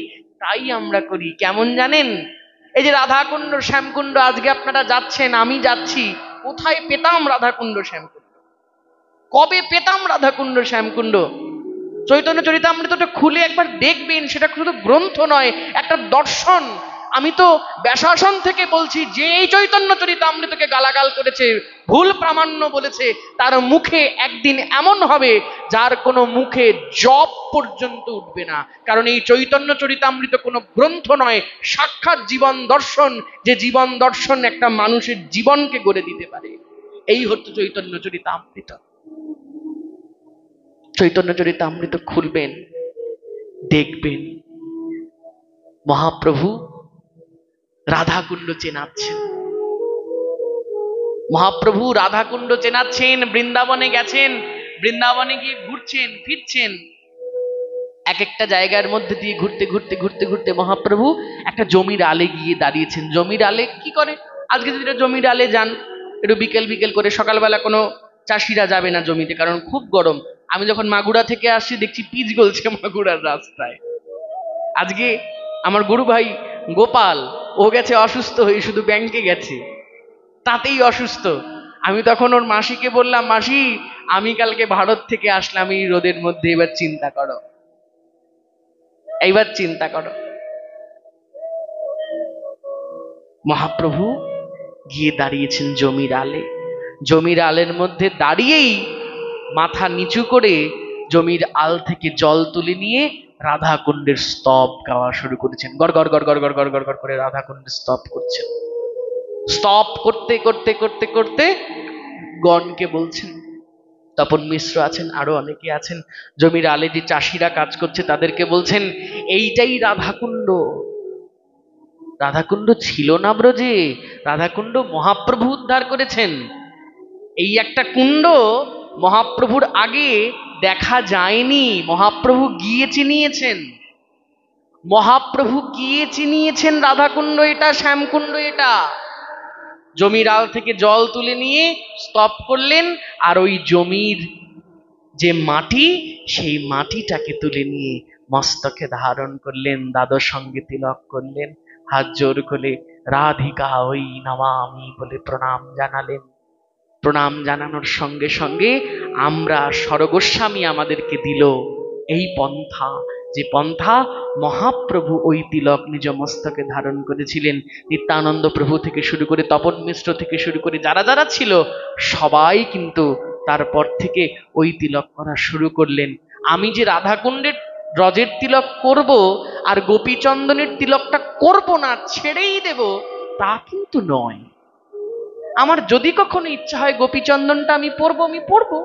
Speaker 2: তাই আমরা করি। কেমন জানেন? এই যে রাধাকুণ্ড শ্যামকুণ্ড আজকে আপনারা যাচ্ছেন, আমি যাচ্ছি, কোথায় পেতাম রাধাকুণ্ড শ্যামকুণ্ড? কবে পেতাম রাধাকুণ্ড শ্যামকুণ্ড? চৈতন্য চরিতামৃতটা খুলে একবার দেখবেন, সেটা শুধু গ্রন্থ নয়, একটা দর্শন। আমি তো ব্যাসাসন থেকে বলছি, যে এই চৈতন্য চরিতামৃতকে গালাগাল করেছে, ভুল প্রামাণ্য বলেছে, তার মুখে একদিন এমন হবে যার কোনো মুখে জপ পর্যন্ত উঠবে না। কারণ এই চৈতন্য চরিতামৃত কোনো গ্রন্থ নয়, সাক্ষাৎ জীবন দর্শন, যে জীবন দর্শন একটা মানুষের জীবনকে গড়ে দিতে পারে। এই হচ্ছে চৈতন্য চরিতামৃত। চৈতন্য চরিতামৃত খুলবেন, দেখবেন মহাপ্রভু রাধাকুণ্ড চেনাচ্ছেন, মহাপ্রভু রাধাকুণ্ড চেনাচ্ছেন। বৃন্দাবনে গেছেন, বৃন্দাবনে গিয়ে ঘুরছেন ফিরছেন, এক একটা জায়গার মধ্যে দিয়ে ঘুরতে ঘুরতে ঘুরতে ঘুরতে মহাপ্রভু একটা জমির আলে গিয়ে দাঁড়িয়েছেন। জমির আলে কি করে? আজকে যদি জমির আলে যান, একটু বিকেল বিকেল করে, সকালবেলা কোনো চাষিরা যাবে না জমিতে, কারণ খুব গরম। আমি যখন মাগুরা থেকে আসছি দেখছি পিচ গলছে মাগুরার রাস্তায়। আজকে আমার গুরু ভাই গোপাল, ও গেছে অসুস্থ হয়ে, শুধু ব্যাংকে গেছে, তাতেই অসুস্থ। আমি তখন ওর মাসিকে বললাম, মাসি আমি কালকে ভারত থেকে আসলাম এই রোদের মধ্যে, এবার চিন্তা করো, এইবার চিন্তা করো। মহাপ্রভু গিয়ে দাঁড়িয়েছেন জমির আলে, জমির আলের মধ্যে দাঁড়িয়েই মাথা নিচু করে জমির আল থেকে জল তুলে নিয়ে রাধা কুণ্ডের স্তব গাওয়া শুরু করেছেন। গড় গড় গড় গড় গড় গড় গড় গড় করে রাধা কুণ্ডের স্তব করছেন। স্তব করতে করতে করতে করতে গণকে বলছেন, তপন মিশ্র আছেন, আরো অনেকে আছেন, জমির আলে যে চাষিরা কাজ করছে তাদেরকে বলছেন, এইটাই রাধাকুণ্ড। রাধাকুণ্ড ছিল না ব্রজে, রাধাকুণ্ড মহাপ্রভু উদ্ধার করেছেন। এই একটা কুণ্ড মহাপ্রভুর আগে দেখা যায়নি, মহাপ্রভু গিয়ে চিনিয়েছেন, মহাপ্রভু গিয়ে চিনিয়েছেন রাধাকুণ্ড এটা, শ্যামকুণ্ড এটা। জমির আল থেকে জল তুলে নিয়ে স্তব করলেন, আর ওই জমির যে মাটি, সেই মাটিটাকে তুলে নিয়ে মস্তকে ধারণ করলেন, দ্বাদশ সঙ্গে তিলক করলেন, হাত জোর করে রাধিকা ওই নমামি বলে প্রণাম জানালেন। প্রণাম জানানোর সঙ্গে সঙ্গে আমরা স্বরগোস্বামী আমাদেরকে দিল এই পন্থা, যে পন্থা মহাপ্রভু ওই তিলক নিজ মস্তকে ধারণ করেছিলেন। নিত্যানন্দ প্রভু থেকে শুরু করে তপন মিশ্র থেকে শুরু করে যারা যারা ছিল সবাই কিন্তু তারপর থেকে ওই তিলক করা শুরু করলেন। আমি যে রাধাকুণ্ডের ব্রজের তিলক করব আর গোপীচন্দনের তিলকটা করব না, ছেড়েই দেব, তা কিন্তু নয়। আমার যদি কখনো ইচ্ছা হয় গোপীচন্দনটা আমি পরবো, আমি পরবো।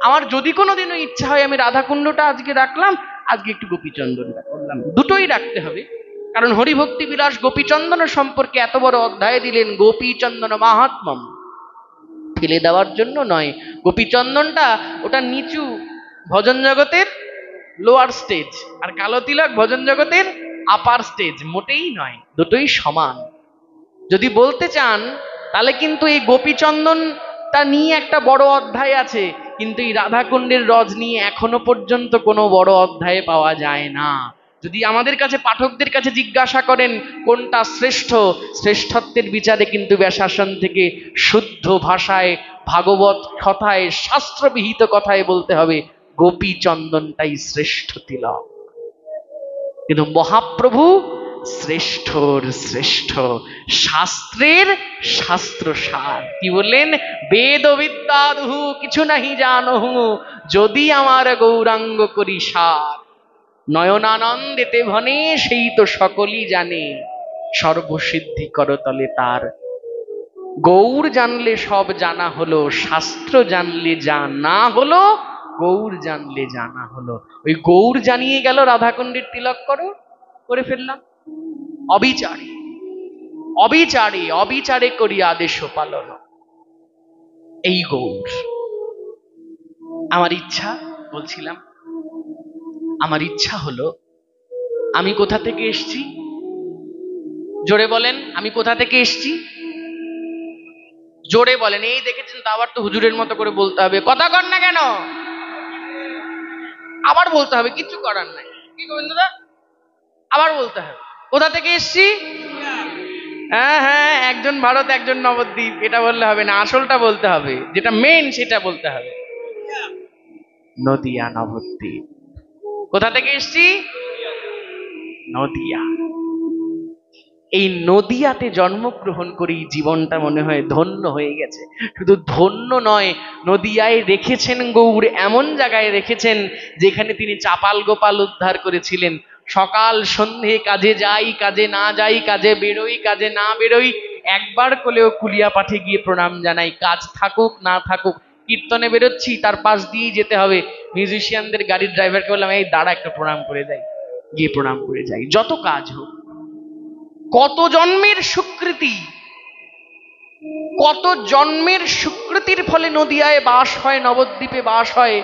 Speaker 2: আমার যদি কোনোদিনও ইচ্ছা হয় আমি রাধাকুণ্ডটা আজকে রাখলাম, আজকে একটু গোপীচন্দনটা করলাম, দুটোই রাখতে হবে। কারণ হরিভক্তি বিলাস গোপীচন্দন সম্পর্কে এত বড় অধ্যায় দিলেন, গোপীচন্দন মাহাত্ম্যম, ফেলে দেওয়ার জন্য নয়। গোপীচন্দনটা ওটা নিচু ভজন জগতের লোয়ার স্টেজ, আর কালো তিলক ভজন জগতের আপার স্টেজ, মোটেই নয়, দুটোই সমান। যদি বলতে চান তাহলে কিন্তু এই গোপীচন্দনটা নিয়ে একটা বড় অধ্যায় আছে, কিন্তু এই রাধাকুণ্ডের রজ নিয়ে এখনো পর্যন্ত কোনো বড় অধ্যায়ে পাওয়া যায় না। যদি আমাদের কাছে পাঠকদের কাছে জিজ্ঞাসা করেন কোনটা শ্রেষ্ঠ, শ্রেষ্ঠত্বের বিচারে কিন্তু ব্যাসাসন থেকে শুদ্ধ ভাষায়, ভাগবত কথায়, শাস্ত্রবিহিত কথায় বলতে হবে গোপীচন্দনটাই শ্রেষ্ঠ তিলক। কিন্তু মহাপ্রভু শ্রেষ্ঠর শ্রেষ্ঠ, শাস্ত্রের শাস্ত্র সার। কি বললেন? বেদ বিদ্যা দুহু কিছু নাহি জানহু, যদি আমার গৌরাঙ্গ করি সার। নয়নানন্দেতে ভনে সেই তো সকলই জানে, সর্বসিদ্ধি করতলে তার। গৌর জানলে সব জানা হলো, শাস্ত্র জানলে জানা হলো, গৌর জানলে জানা হলো। ওই গৌর জানিয়ে গেল রাধাকুণ্ডের তিলক করো, করে ফেললাম। অবিচারে অবিচারে অবিচারে করি আদেশ পালন, এই গৌর। আমার ইচ্ছা, বলছিলাম, আমার ইচ্ছা হলো, আমি কোথা থেকে এসছি? জোরে বলেন, আমি কোথা থেকে এসছি? জোরে বলেন। এই দেখেছেন তো, আবার তো হুজুরের মতো করে বলতে হবে, কথা কর না কেন? আবার বলতে হবে, কিছু করার নাই। কি গোবিন্দদা? আবার বলতে হবে, কোথা থেকে এসছি? হ্যাঁ হ্যাঁ, একজন ভারত একজন নবদ্বীপ, এটা বললে হবে না, আসলটা বলতে হবে, যেটা মেন সেটা বলতে হবে। নদিয়া নবদ্বীপ। কোথা থেকে এসছি? নদিয়া। এই নদিয়াতে জন্মগ্রহণ করি জীবনটা মনে হয় ধন্য হয়ে গেছে। শুধু ধন্য নয়, নদিয়ায় রেখেছেন গৌর, এমন জায়গায় রেখেছেন যেখানে তিনি চাপাল গোপাল উদ্ধার করেছিলেন। সকাল সন্ধে কাজে যাই, কাজে না যাই, কাজে বেরোই, কাজে না বেরোই, একবার কোলেও কুলিয়া পাঠে গিয়ে প্রণাম জানাই। কাজ থাকুক না থাকুক, কীর্তনে বেরোচ্ছি তার পাশ দিয়েই যেতে হবে। মিউজিশিয়ানদের গাড়ির ড্রাইভারকে বললাম, এই দাঁড়া একটু প্রণাম করে যাই, গিয়ে প্রণাম করে যাই, যত কাজ হোক। কত জন্মের সুকৃতি, কত জন্মের সুকৃতির ফলে নদিয়ায় বাস হয়, নবদ্বীপে বাস হয়,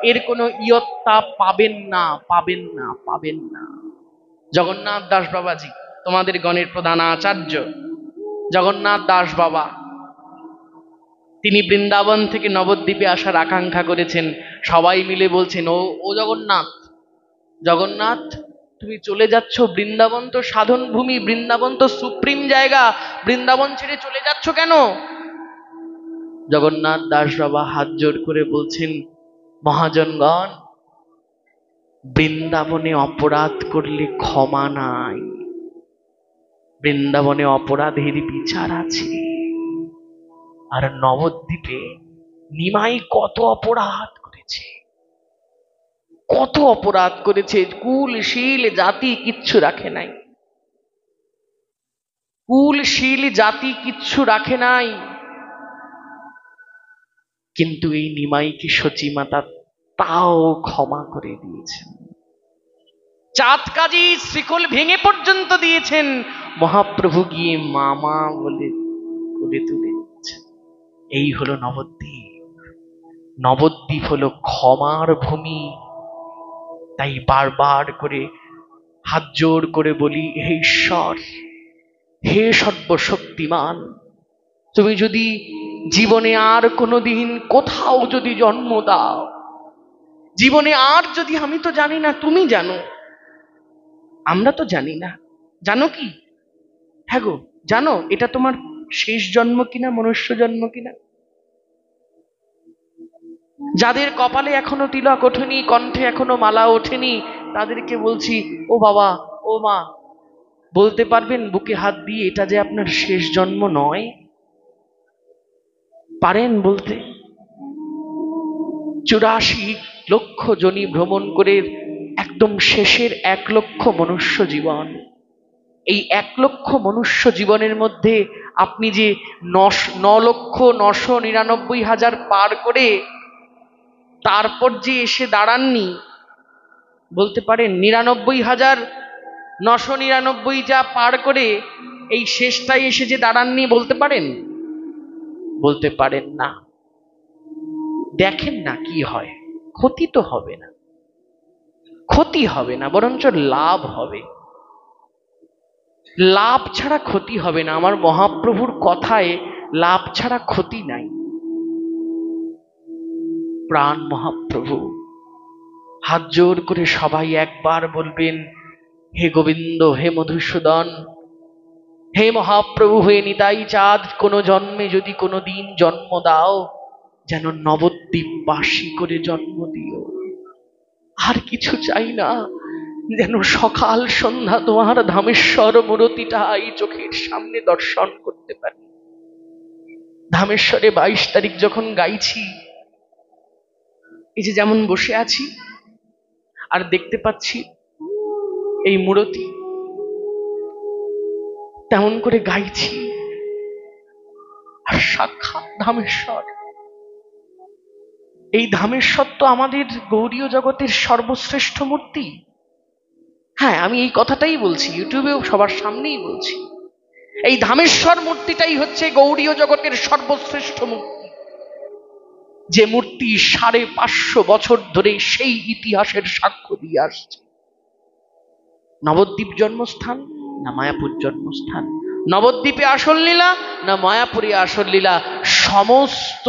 Speaker 2: এর কোনো ইয়ত্তা পাবেন না, পাবেন না, পাবেন না। জগন্নাথ দাস বাবাজি, তোমাদের গণের প্রধান আচার্য জগন্নাথ দাস বাবা, তিনি বৃন্দাবন থেকে নবদ্বীপে আসার আকাঙ্ক্ষা করেছেন। সবাই মিলে বলছেন, ও জগন্নাথ, জগন্নাথ তুমি চলে যাচ্ছ, বৃন্দাবন তো সাধন ভূমি, বৃন্দাবন তো সুপ্রিম জায়গা, বৃন্দাবন ছেড়ে চলে যাচ্ছ কেন? জগন্নাথ দাস বাবা হাত জোর করে বলছেন, মহাজনগণ, বৃন্দাবনে অপরাধ করলে ক্ষমা নাই, বৃন্দাবনে অপরাধের বিচার আছে। আর নবদ্বীপে নিমাই কত অপরাধ করেছে, কত অপরাধ করেছে, কুল শীল জাতি কিচ্ছু রাখে নাই, কুল শীল জাতি কিচ্ছু রাখে নাই। কিন্তু এই নিমাইকে সচিমাতা তাও ক্ষমা করে দিয়েছেন, চাঁদ কাজী শ্রীকোল ভেঙে পর্যন্ত দিয়েছেন, মহাপ্রভু গিয়ে মামা বলে তুলে দিয়েছেন। এই হলো নবদ্বীপ। নবদ্বীপ হলো ক্ষমার ভূমি। তাই বারবার করে হাত জোর করে বলি, হে ঈশ্বর, হে সর্বশক্তিমান, তুমি যদি জীবনে আর কোনোদিন কোথাও যদি জন্ম দাও, জীবনে আর যদি, আমি তো জানি না, তুমি জানো, আমরা তো জানি না, জানো কি? হ্যাঁ গো, জানো এটা তোমার শেষ জন্ম কিনা, মনুষ্য জন্ম কিনা? যাদের কপালে এখনো তিলক ওঠেনি, কণ্ঠে এখনো মালা ওঠেনি, তাদেরকে বলছি, ও বাবা, ও মা, বলতে পারবেন বুকে হাত দিয়ে এটা যে আপনার শেষ জন্ম নয়? পারেন বলতে? 84 লক্ষ জনি ভ্রমণ করে একদম শেষের 1 লক্ষ মনুষ্য জীবন, এই 1 লক্ষ মনুষ্য জীবনের মধ্যে আপনি যে 9,999,000 পার করে তারপর যে এসে দাঁড়াননি, বলতে পারেন 99,999 যা পার করে এই শেষটাই এসে যে দাঁড়াননি, বলতে পারেন? বলতে পারেন না। দেখেন না কি হয়, ক্ষতি তো হবে না, ক্ষতি হবে না, বরঞ্চ লাভ হবে। লাভ ছাড়া ক্ষতি হবে না। আমার মহাপ্রভুর কথায় লাভ ছাড়া ক্ষতি নাই। প্রাণ মহাপ্রভু, হাত জোর করে সবাই একবার বলবেন, হে গোবিন্দ, হে মধুসূদন, হে মহাপ্রভু, হে নিতাই চাঁদ, কোনো জন্মে যদি কোনো দিন জন্ম দাও, যেন নবদ্বীপবাসী করে জন্ম দিও। আর কিছু চাই না, যেন সকাল সন্ধ্যা তোমার ধামেশ্বর মূরতিটা এই চোখের সামনে দর্শন করতে পারি। ধামেশ্বরে 22 তারিখ যখন গাইছি, এই যে যেমন বসে আছি আর দেখতে পাচ্ছি এই মূরতি, তেমন করে গাইছি, আর সাক্ষাৎ ধামেশ্বর। এই ধামেশ্বর তো আমাদের গৌড়ীয় জগতের সর্বশ্রেষ্ঠ মূর্তি। হ্যাঁ, আমি এই কথাটাই বলছি, ইউটিউবেও সবার সামনেই বলছি, এই ধামেশ্বর মূর্তিটাই হচ্ছে গৌড়ীয় জগতের সর্বশ্রেষ্ঠ মূর্তি, যে মূর্তি 550 বছর ধরে সেই ইতিহাসের সাক্ষ্য দিয়ে আসছে। নবদ্বীপ জন্মস্থান না মায়াপুর জন্মস্থান? নবদ্বীপে আসল লীলা না মায়াপুরে আসল লীলা? সমস্ত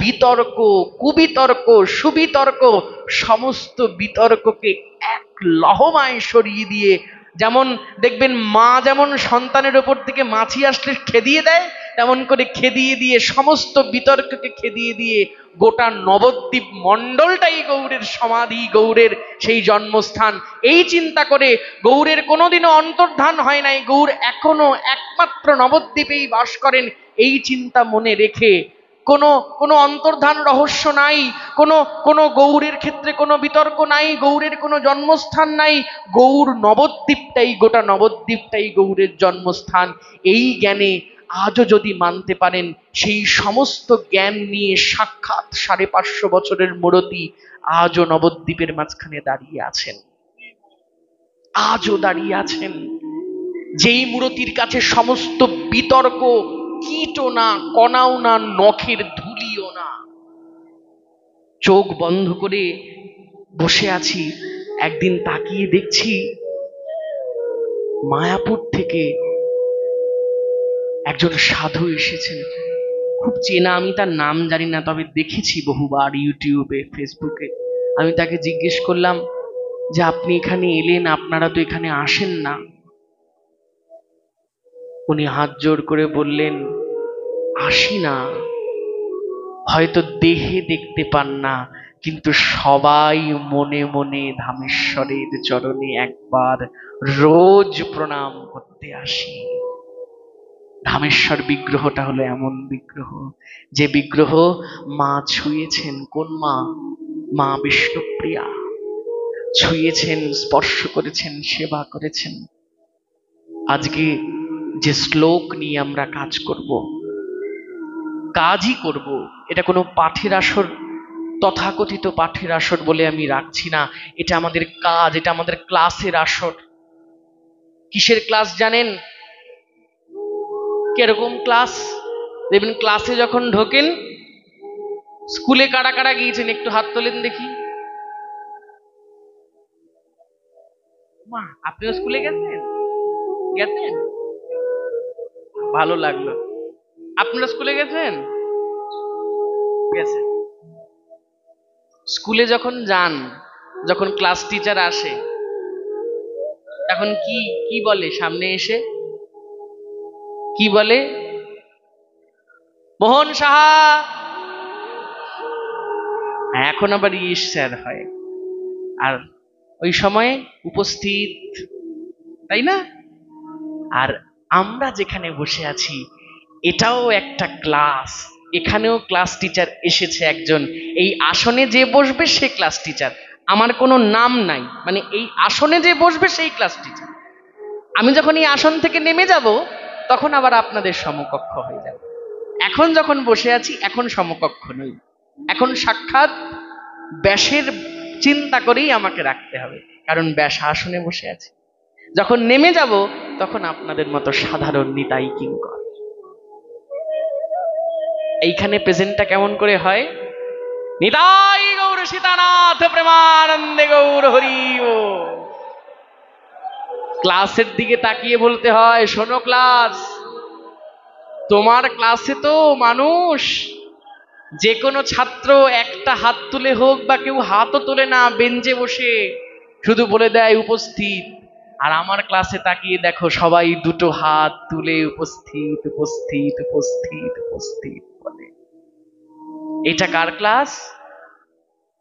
Speaker 2: বিতর্ক, কুবিতর্ক, সুবিতর্ক, সমস্ত বিতর্ককে এক লহমায় সরিয়ে দিয়ে, যেমন দেখবেন মা যেমন সন্তানের ওপর থেকে মাছি আসলে খেদিয়ে দেয়, তেমন করে খেদিয়ে দিয়ে, সমস্ত বিতর্ককে খেদিয়ে দিয়ে গোটা নবদ্বীপ মণ্ডলটাই গৌড়ের সমাধি, গৌড়ের সেই জন্মস্থান। এই চিন্তা করে গৌড়ের কোনোদিনও অন্তর্ধান হয় নাই, গৌড় এখনো একমাত্র নবদ্বীপেই বাস করেন, এই চিন্তা মনে রেখে কোনো অন্তর্ধান রহস্য নাই, কোনো গৌড়ের ক্ষেত্রে কোনো বিতর্ক নাই, গৌড়ের কোনো জন্মস্থান নাই, গৌড় নবদ্বীপটাই, গোটা নবদ্বীপটাই গৌড়ের জন্মস্থান। এই জ্ঞানে আজও যদি মানতে পারেন, সেই সমস্ত জ্ঞান নিয়ে সাক্ষাৎ 550 বছরের মূরতি আজও নবদ্বীপের মাঝখানে দাঁড়িয়ে আছেন, আজও দাঁড়িয়ে আছেন। যেই মূরতির কাছে সমস্ত বিতর্ক কীটও না, কণাও না, নখের ধুলিও না। চোখ বন্ধ করে বসে আছি, একদিন তাকিয়ে দেখছি মায়াপুর থেকে একজন সাধু এসেছেন, খুব চেনা, আমি তার নাম জানি না, তবে দেখেছি বহুবার ইউটিউবে, ফেসবুকে। আমি তাকে জিজ্ঞেস করলাম যে আপনি এখানে এলেন, আপনারা তো এখানে আসেন না। উনি হাত জোর করে বললেন, আসি না, হয়তো দেহে দেখতে পান না, কিন্তু সবাই মনে মনে ধামেশ্বরের চরণে একবার রোজ প্রণাম করতে আসি। ধামেশ্বর বিগ্রহটা হলো এমন বিগ্রহ, যে বিগ্রহ মা ছুঁয়েছেন। কোন মা? মা বিষ্ণুপ্রিয়া ছুঁয়েছেন, স্পর্শ করেছেন, সেবা করেছেন। আজকে যে শ্লোক নিয়ে আমরা কাজই করব, এটা কোনো পাঠের আসর, তথাকথিত পাঠের আসর বলে আমি রাখছি না। এটা আমাদের কাজ, এটা আমাদের ক্লাসের আসর। কিসের ক্লাস জানেন? কিরকম ক্লাস? দেখবেন ক্লাসে যখন ঢোকেন, স্কুলে কারা কারা গিয়েছেন একটু হাত তোলেন দেখি। মা, আপনিও স্কুলে গেছেন? গেছেন? ভালো লাগলো। আপনারা স্কুলে গেছেন? গেছেন। স্কুলে যখন যান, যখন ক্লাস টিচার আসে, তখন কি কি বলে? সামনে এসে কি বলে? মোহন সাহা। এখন আবার ইস স্যার হয়। আর ওই সময়ে উপস্থিত, তাই না? আর আমরা যেখানে বসে আছি, এটাও একটা ক্লাস। এখানেও ক্লাস টিচার এসেছে একজন। এই আসনে যে বসবে সে ক্লাস টিচার। আমার কোনো নাম নাই, মানে এই আসনে যে বসবে সেই ক্লাস টিচার। আমি যখন এই আসন থেকে নেমে যাব, তখন আবার আপনাদের সমকক্ষ হয়ে যাবে। এখন যখন বসে আছি, এখন সমকক্ষ নই। এখন সাক্ষাৎ ব্যাসের চিন্তা করেই আমাকে রাখতে হবে, কারণ ব্যাস আসনে বসে আছে। যখন নেমে যাব, তখন আপনাদের মতো সাধারণ নিতাই কিঙ্কর। এইখানে প্রেজেন্টটা কেমন করে হয়? নিতাই গৌর সীতানাথ প্রেমানন্দে গৌর হরি বল। ক্লাসের দিকে তাকিয়ে বলতে হয়, শোনো ক্লাস, তোমার ক্লাসে তো মানুষ, যে কোনো ছাত্র একটা হাত তুলে হোক বা কেউ হাতও তোলে না, বেঞ্চে বসে শুধু বলে দেয় উপস্থিত। আর আমার ক্লাসে তাকিয়ে দেখো, সবাই দুটো হাত তুলে উপস্থিত উপস্থিত উপস্থিত উপস্থিত বলে। এটা কার ক্লাস?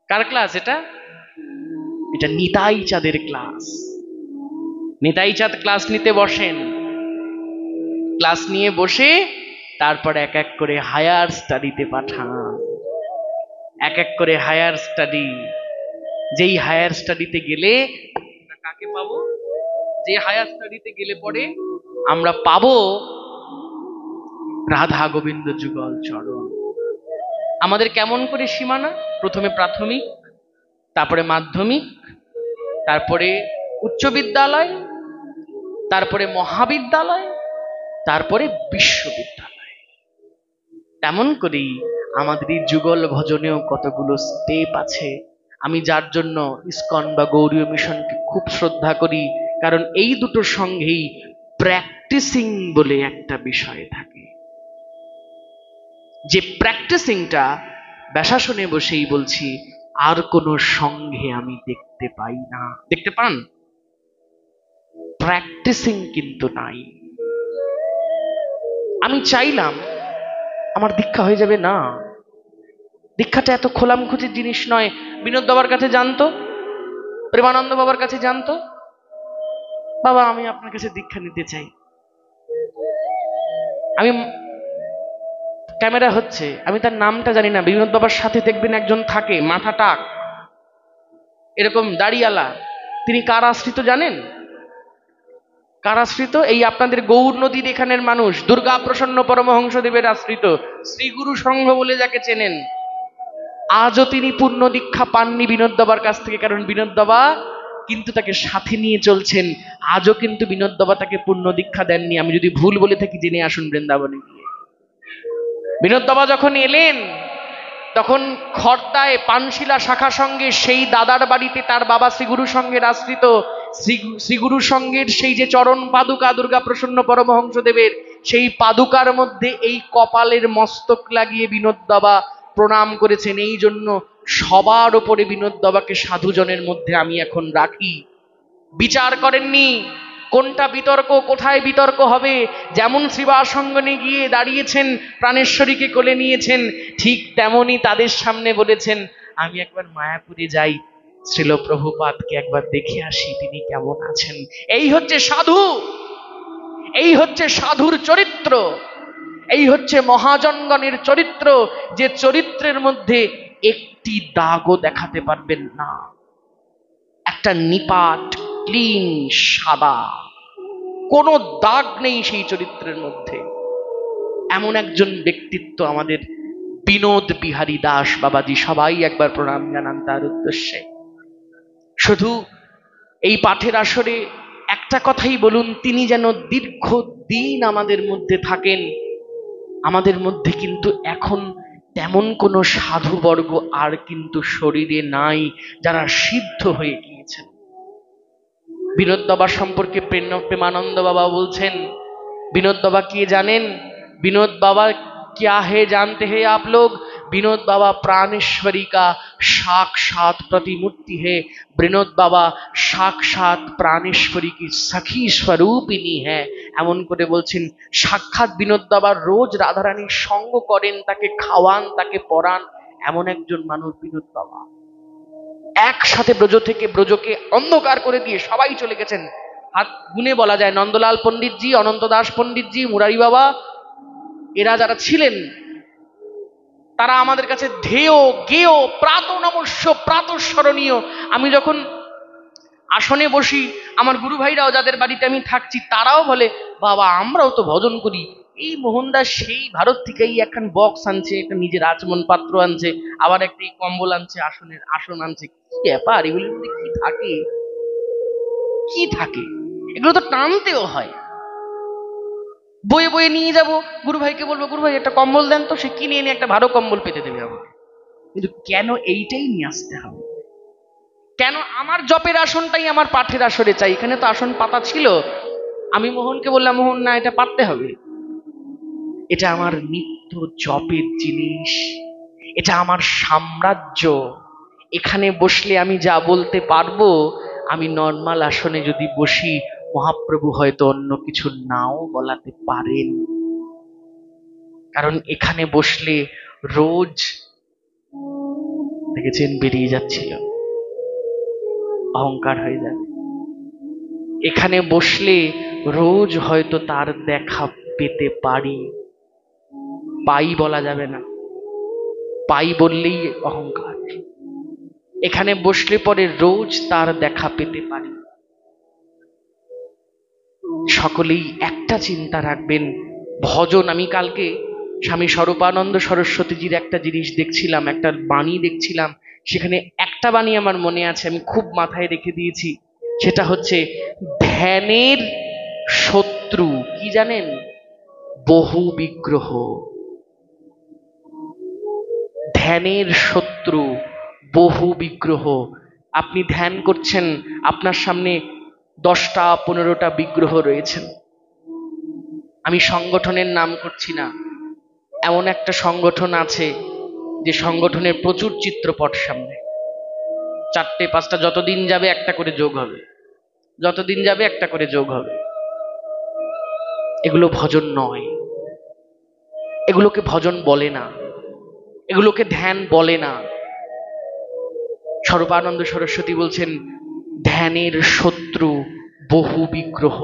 Speaker 2: কার ক্লাস এটা? এটা নিতাই চাঁদের ক্লাস। নিতাই চাঁদ ক্লাস নিতে বসেন। ক্লাস নিয়ে বসে তারপর এক এক করে হায়ার স্টাডিতে পাঠান। এক এক করে হায়ার স্টাডি। যেই হায়ার স্টাডিতে গেলে কাকে পাবো? যে হায়ার স্টাডিতে গেলে পরে আমরা পাবো রাধা গোবিন্দ যুগল চরণ। আমাদের কেমন করে সীমানা? প্রথমে প্রাথমিক, তারপরে মাধ্যমিক, তারপরে উচ্চ বিদ্যালয়, তারপরে মহাবিদ্যালয়, তারপরে বিশ্ববিদ্যালয়। তেমন করেই আমাদের এই যুগল ভজনেও কতগুলো স্টেপ আছে। আমি যার জন্য ইসকন বা গৌড়ীয় মিশনকে খুব শ্রদ্ধা করি, কারণ এই দুটোর সঙ্গেই প্র্যাকটিসিং বলে একটা বিষয় থাকে। যে প্র্যাকটিসিংটা ব্যাসাসনে বসেই বলছি, আর কোনো সঙ্গে আমি দেখতে পাই না। দেখতে পান? প্র্যাকটিসিং কিন্তু নাই। আমি চাইলাম আমার দীক্ষা হয়ে যাবে, না। দীক্ষাটা এত খোলামখুচির জিনিস নয়। বিনোদ বাবার কাছে জানতো, প্রেমানন্দ বাবার কাছে জানতো, বাবা আমি আপনার কাছে দীক্ষা নিতে চাই। আমি ক্যামেরা হচ্ছে, আমি তার নামটা জানি না। বিনোদ বাবার সাথে দেখবেন একজন থাকে, মাথা টাক, এরকম দাড়িয়ালা। তিনি কার আশ্রিত জানেন? কার আশ্রিত? এই আপনাদের গৌর নদীর এখানের মানুষ, দুর্গা প্রসন্ন পরমহংসদেবের আশ্রিত, শ্রীগুরু সংঘ বলে যাকে চেনেন। আজও তিনি পূর্ণ দীক্ষা পাননি বিনোদ বাবার কাছ থেকে, কারণ বিনোদ বাবা কিন্তু তাকে সাথে নিয়ে চলছেন। আজও কিন্তু বিনোদ বাবা তাকে পূর্ণ দীক্ষা দেননি। আমি যদি ভুল বলে থাকি জেনে আসুন বৃন্দাবনে গিয়ে। বিনোদ বাবা যখন এলেন, তখন খর্দায় পানশিলা শাখা সঙ্গে সেই দাদার বাড়িতে তার বাবা শ্রীগুরু সঙ্গের আশ্রিত শ্রীগুরু সঙ্গের সেই যে চরণ পাদুকা দুর্গা প্রসন্ন পরমহংসদেবের, সেই পাদুকার মধ্যে এই কপালের মস্তক লাগিয়ে বিনোদ বাবা প্রণাম করেছেন। এই জন্য সবার ওপরে বিনোদ বাবাকে সাধুজনের মধ্যে আমি এখন রাখি। বিচার করেননি কোনটা বিতর্ক, কোথায় বিতর্ক হবে। যেমন শ্রীবাসঙ্গনে গিয়ে দাঁড়িয়েছেন, প্রাণেশ্বরীকে কোলে নিয়েছেন, ঠিক তেমনি তাদের সামনে বলেছেন আমি একবার মায়াপুরে যাই, শ্রীল প্রভুপাদকে একবার দেখে আসি, তিনি কেমন আছেন। এই হচ্ছে সাধু, এই হচ্ছে সাধুর চরিত্র, এই হচ্ছে মহাজনগণের চরিত্র, যে চরিত্রের মধ্যে একটি দাগও দেখাতে পারবেন না, একটা নিপাট ক্লিন সাদা, কোনো দাগ নেই সেই চরিত্রের মধ্যে। এমন একজন ব্যক্তিত্ব আমাদের বিনোদ বিহারী দাস বাবাজি। সবাই একবার প্রণাম জানান তার উদ্দেশ্যে। শুধু এই পাঠের আসরে একটা কথাই বলুন, তিনি যেন দীর্ঘদিন আমাদের মধ্যে থাকেন। আমাদের মধ্যে কিন্তু এখন তেমন কোনো সাধুবর্গ আর কিন্তু শরীরে নাই যারা সিদ্ধ হয়ে গিয়েছেন। বিনোদ বাবা সম্পর্কে প্রেমানন্দ বাবা বলছেন, বিনোদ বাবা কে জানেন? विनोद बाबा क्या है जानते हैं आप लोग? विनोद बाबा प्राणेश्वरी का साक्षात प्रतिमूर्ति है। विनोद बाबा साक्षात प्राणेश्वरी की सखी स्वरूपिणी है। এমন করে বলছেন সাক্ষাৎ বিনোদ বাবা রোজ রাধারানীর সঙ্গ করেন, তাকে খাওয়ান, তাকে পড়ান, এমন একজন মানুষ বিনোদ বাবা। একসাথে ব্রজ থেকে ব্রজকে অন্ধকার করে দিয়ে সবাই চলে গেছেন। হাত গুনে বলা যায় নন্দলাল পণ্ডিতজি, অনন্ত দাস পণ্ডিতজি, মুরারি বাবা, এরা যারা ছিলেন তারা আমাদের কাছে ধ্যেয় জ্ঞেয় প্রাতনমস্য প্রাতঃস্মরণীয়। আমি যখন আসনে বসি, আমার গুরু ভাইরাও যাদের বাড়িতে আমি থাকছি তারাও বলে বাবা আমরাও তো ভজন করি। এই মোহনদাস সেই ভারত থেকেই একখান বক্স আনছে, একটা নিজের আচমন পাত্র আনছে, আবার একটা কম্বল আনছে, আসন আনছে। কি ব্যাপার, এগুলোর মধ্যে কি থাকে, কি থাকে? এগুলো তো টানতেও হয়। বয়ে বয়ে নিয়ে যাব, গুরু ভাইকে বলবো গুরু ভাই একটা কম্বল দেন তো, সে কিনে এনে একটা ভালো কম্বল পেতে দেবে আমাকে। কিন্তু কেন এইটাই নিয়ে আসতে হবে? কেন আমার জপের আসনটাই আমার পাঠের আসরে চাই? এখানে তো আসন পাতা ছিল, আমি মোহনকে বললাম মোহন না এটা পাততে হবে। এটা আমার নিত্য জপের জিনিস, এটা আমার সাম্রাজ্য। এখানে বসলে আমি যা বলতে পারবো, আমি নর্মাল আসনে যদি বসি মহাপ্রভু হয়তো অন্য কিছু নাও বলাতে পারেন। কারণ এখানে বসলে রোজ দেখেছেন বেরিয়ে যাচ্ছিল, অহংকার হয়ে যাবে। এখানে বসলে রোজ হয়তো তার দেখা পেতে পারি, পাই বলা যাবে না, পাই বললেই অহংকার। এখানে বসলে পরে রোজ তার দেখা পেতে পারি। সকলেই একটা চিন্তা রাখবেন, ভজন। আমি কালকে স্বামী স্বরূপানন্দ সরস্বতীজির একটা জিনিস দেখছিলাম, একটা বাণী দেখছিলাম, সেখানে একটা বাণী আমার মনে আছে, আমি খুব মাথায় রেখে দিয়েছি। সেটা হচ্ছে ধ্যানের শত্রু কি জানেন? বহু বিগ্রহ। ধ্যানের শত্রু বহু বিগ্রহ। আপনি ধ্যান করছেন, আপনার সামনে 10টা 15টা বিগ্রহ রয়েছেন। আমি সংগঠনের নাম করছি না, এমন একটা সংগঠন আছে যে সংগঠনের প্রচুর চিত্রপট সামনে, 4টে 5টা, যতদিন যাবে একটা করে যোগ হবে, যতদিন যাবে একটা করে যোগ হবে। এগুলো ভজন নয়, এগুলোকে ভজন বলে না, এগুলোকে ধ্যান বলে না। স্বরূপানন্দ সরস্বতী বলছেন ধ্যানের শত্রু বহু বিগ্রহ।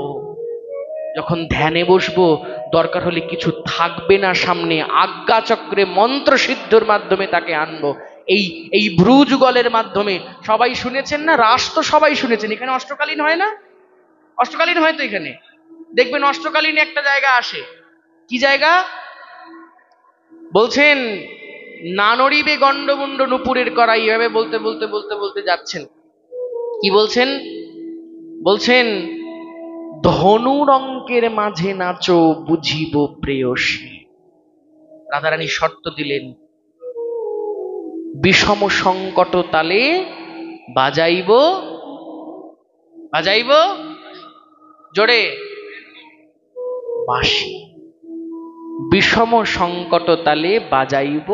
Speaker 2: যখন ধ্যানে বসবো দরকার হলে কিছু থাকবে না সামনে, আজ্ঞা চক্রে মন্ত্র সিদ্ধর মাধ্যমে তাকে আনবো। এই ভ্রুযুগলের মাধ্যমে। সবাই শুনেছেন না রাস? তো সবাই শুনেছেন। এখানে অষ্টকালীন হয় না? অষ্টকালীন হয় তো এখানে, দেখবেন অষ্টকালীন একটা জায়গা আসে। কি জায়গা? বলছেন নানরিবে গণ্ডমুণ্ড নুপুরের কড়াই, এভাবে বলতে বলতে বলতে বলতে যাচ্ছেন। কি বলছেন? বলছেন ধনুরঙ্কের মাঝে নাচো বুঝিব প্রেয়সী। রাধারানী শর্ত দিলেন বিষম সংকট তালে বাজাইব, বাজাইব জোরে বাঁশি। বিষম সংকট তালে বাজাইব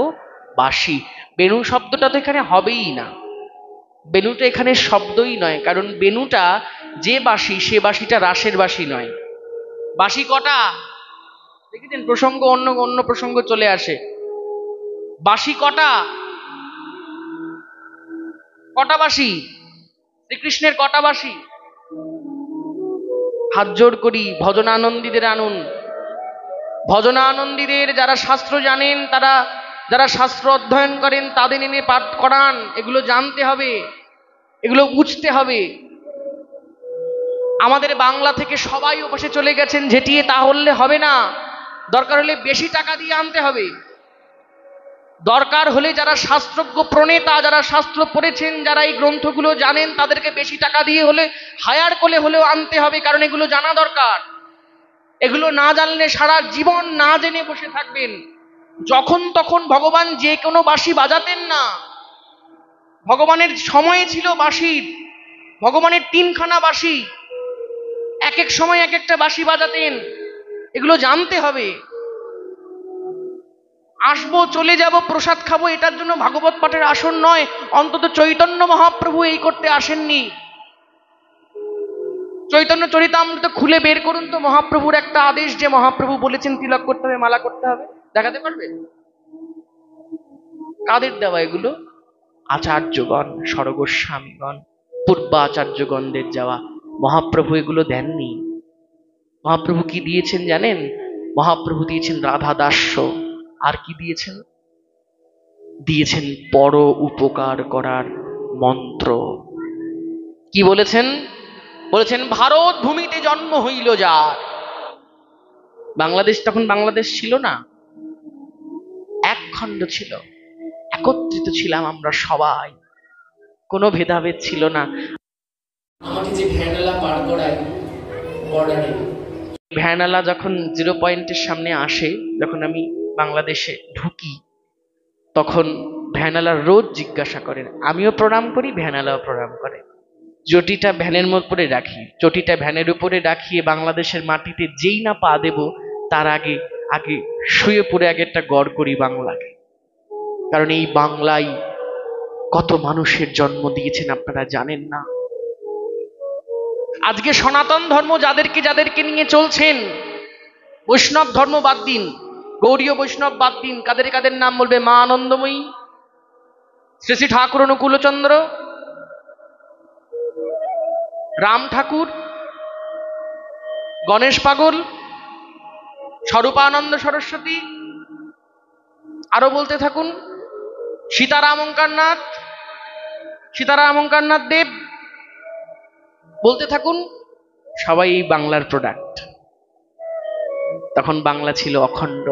Speaker 2: বাঁশি। বেণু শব্দটা তো এখানে হবেই না, বেণুটা এখানে শব্দই নয়, কারণ বেণুটা যে বাঁশি, সে বাঁশিটা রাসের বাঁশি নয়। বাঁশি কটা দেখেছেন? প্রসঙ্গ অন্য অন্য প্রসঙ্গ চলে আসে। বাঁশি কটা? কটা বাঁশি? শ্রীকৃষ্ণের কটা বাঁশি? হাত জোড় করি, ভজনানন্দীদের আনুন। ভজনানন্দীদের যারা শাস্ত্র জানেন, তারা যারা শাস্ত্র অধ্যয়ন করেন, তাদের এনে পাঠ করান। এগুলো জানতে হবে, এগুলো বুঝতে হবে। আমাদের বাংলা থেকে সবাই ওপাশে চলে গেছেন ঝেঁটিয়ে, তাহলে হবে না। দরকার হলে বেশি টাকা দিয়ে আনতে হবে। দরকার হলে যারা শাস্ত্রজ্ঞ প্রণেতা, যারা শাস্ত্র পড়েছেন, যারা এই গ্রন্থগুলো জানেন, তাদেরকে বেশি টাকা দিয়ে হলে, হায়ার করে হলেও আনতে হবে, কারণ এগুলো জানা দরকার। এগুলো না জানলে সারা জীবন না জেনে বসে থাকবেন। যখন তখন ভগবান যে কোনো বাঁশি বাজাতেন না। ভগবানের সময় ছিল বাঁশির। ভগবানের 3খানা বাঁশি, এক এক সময় এক একটা বাঁশি বাজাতেন। এগুলো জানতে হবে। আসবো, চলে যাব, প্রসাদ খাবো, এটার জন্য ভাগবত পাঠের আসন নয়। অন্তত চৈতন্য মহাপ্রভু এই করতে আসেননি। চৈতন্য চরিতামৃত খুলে বের করুন তো মহাপ্রভুর একটা আদেশ, যে মহাপ্রভু বলেছেন তিলক করতে হবে, মালা করতে হবে, দেখাতে পারবে? কাদের দেওয়া এগুলো? আচার্যগণ, স্বরগোস্বামীগণ, পূর্বাচার্যগণদের যাওয়া। মহাপ্রভু এগুলো দেননি। মহাপ্রভু কি দিয়েছেন জানেন? মহাপ্রভু দিয়েছেন রাধা দাস্য। আর কি দিয়েছেন? দিয়েছেন পর উপকার করার মন্ত্র। কি বলেছেন? বলেছেন ভারত ভূমিতে জন্ম হইল যার। বাংলাদেশ তখন বাংলাদেশ ছিল না, এক খণ্ড ছিল, একত্রিত ছিলাম আমরা সবাই, কোনো ভেদাভেদ ছিল না।
Speaker 3: আমাকে যে ভ্যানওয়ালা পার করায় বর্ডারে,
Speaker 2: ভ্যানওয়ালা যখন 0 পয়েন্টের সামনে আসে, যখন আমি বাংলাদেশে ঢুকি, তখন ভ্যানওয়ালা রোজ জিজ্ঞাসা করেন। আমিও প্রণাম করি, ভ্যানওয়ালাও প্রণাম করে। চটিটা ভ্যানের উপরে রাখি, চটিটা ভ্যানের উপরে রাখিয়ে বাংলাদেশের মাটিতে যেই না পা দেব, তার আগে আগে শুয়ে পড়ে আগে একটা গড় করি বাংলাকে। কারণ এই বাংলায় কত মানুষের জন্ম দিয়েছেন আপনারা জানেন না। আজকে সনাতন ধর্ম যাদেরকে নিয়ে চলছেন, বৈষ্ণব ধর্ম বাদ দিন, গৌড়ীয় বৈষ্ণব বাদ দিন, কাদের কাদের নাম বলবে? মা আনন্দময়ী, শ্রী শ্রী ঠাকুর অনুকূলচন্দ্র, রাম ঠাকুর, গণেশ পাগল, স্বরূপানন্দ সরস্বতী, আরো বলতে থাকুন, সীতারাম অঙ্কারনাথ দেব, বলতে থাকুন। সবাই এই বাংলার প্রোডাক্ট। তখন বাংলা ছিল অখণ্ড।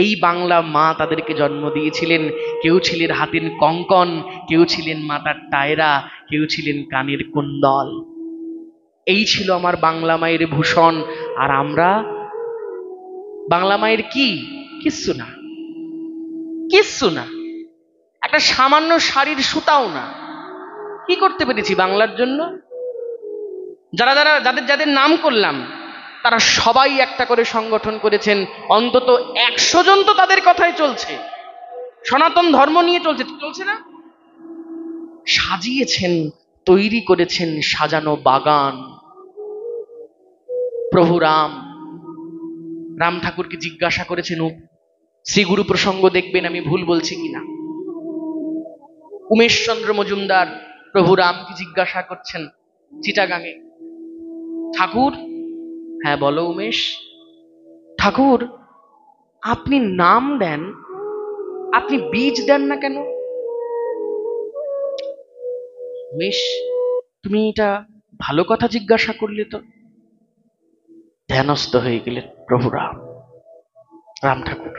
Speaker 2: এই বাংলা মা তাদেরকে জন্ম দিয়েছিলেন। কেউ ছিলেন হাতের কঙ্কন, কেউ ছিলেন মাথার টায়রা, কেউ ছিলেন কানের কুণ্ডল। এই ছিল আমার বাংলা মায়ের ভূষণ। আর আমরা বাংলা মায়ের কি? কিচ্ছু না, কিচ্ছু না, একটা সামান্য শাড়ির সুতাও না। কি করতে পেরেছি বাংলার জন্য? যাদের নাম করলাম, তারা সবাই একটা করে সংগঠন করেছেন। অন্তত 100 জন তো তাদের কথাই চলছে, সনাতন ধর্ম নিয়ে চলছে না? সাজিয়েছেন, তৈরি করেছেন সাজানো বাগান। প্রভু রাম ঠাকুরকে জিজ্ঞাসা করেছেন, শ্রীগুরু প্রসঙ্গ দেখবেন আমি ভুল বলছি কিনা। উমেশচন্দ্র মজুমদার প্রভু রামকে জিজ্ঞাসা করছেন চিটাগাঙে, ঠাকুর, হ্যাঁ বলো উমেশ, ঠাকুর আপনি নাম দেন, আপনি বীজ দেন না কেন? উমেশ, তুমি এটা ভালো কথা জিজ্ঞাসা করলে তো। ধ্যানস্থ হয়ে গেলেন প্রভু রাম ঠাকুর।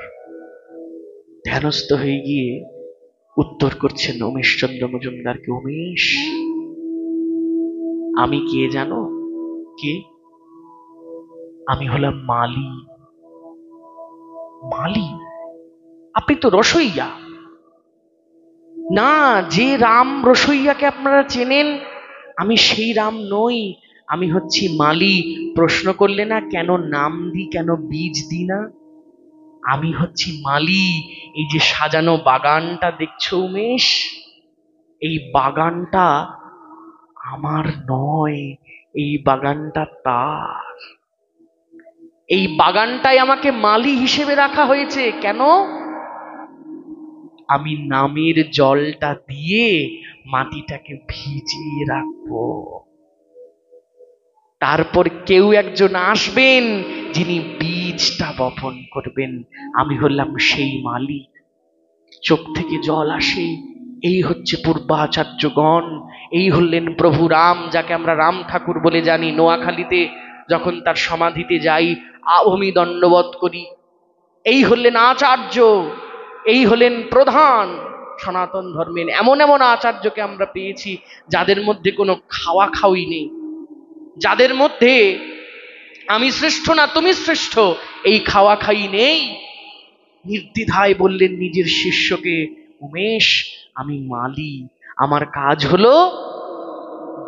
Speaker 2: ধ্যানস্থ হয়ে গিয়ে উত্তর করছেন উমেশচন্দ্র মজুমদারকে, উমেশ আমি কে জানো? কে? আমি হলাম মালি। মালি? আপনি তো রসইয়া। না, যে রাম রসইয়াকে আপনারা চেনেন, আমি সেই রাম নই, আমি হচ্ছি মালি। প্রশ্ন করলে না কেন নাম দিই, কেন বীজ দিই না? আমি হচ্ছি মালি। এই যে সাজানো বাগানটা দেখছো উমেশ, এই বাগানটা আমার নয়, এই বাগানটা তার। এই বাগানটাই আমাকে মালি হিসেবে রাখা হয়েছে। কেন? আমি নামের জলটা দিয়ে মাটিটাকে ভিজিয়ে রাখবো। তারপর কেউ একজন আসবেন যিনি বীজটা বপন করবেন। আমি হলাম সেই মালি। চোখ থেকে জল আসে। এই হচ্ছে পূর্বাচার্যগণ, এই হলেন প্রভু রাম, যাকে আমরা রাম ঠাকুর বলে জানি। নোয়াখালীতে যখন তার সমাধিতে যাই, আভূমি দণ্ডবত করি। এই হলেন আচার্য, এই হলেন প্রধান। সনাতন ধর্মের এমন এমন আচার্যকে আমরা পেয়েছি যাদের মধ্যে কোনো খাওয়া খাওয়ি নেই, যাদের মধ্যে আমি শ্রেষ্ঠ না তুমি শ্রেষ্ঠ এই খাওয়া খাই নেই। নির্দ্বিধায় বললেন নিজের শিষ্যকে, উমেশ আমি মালি, আমার কাজ হলো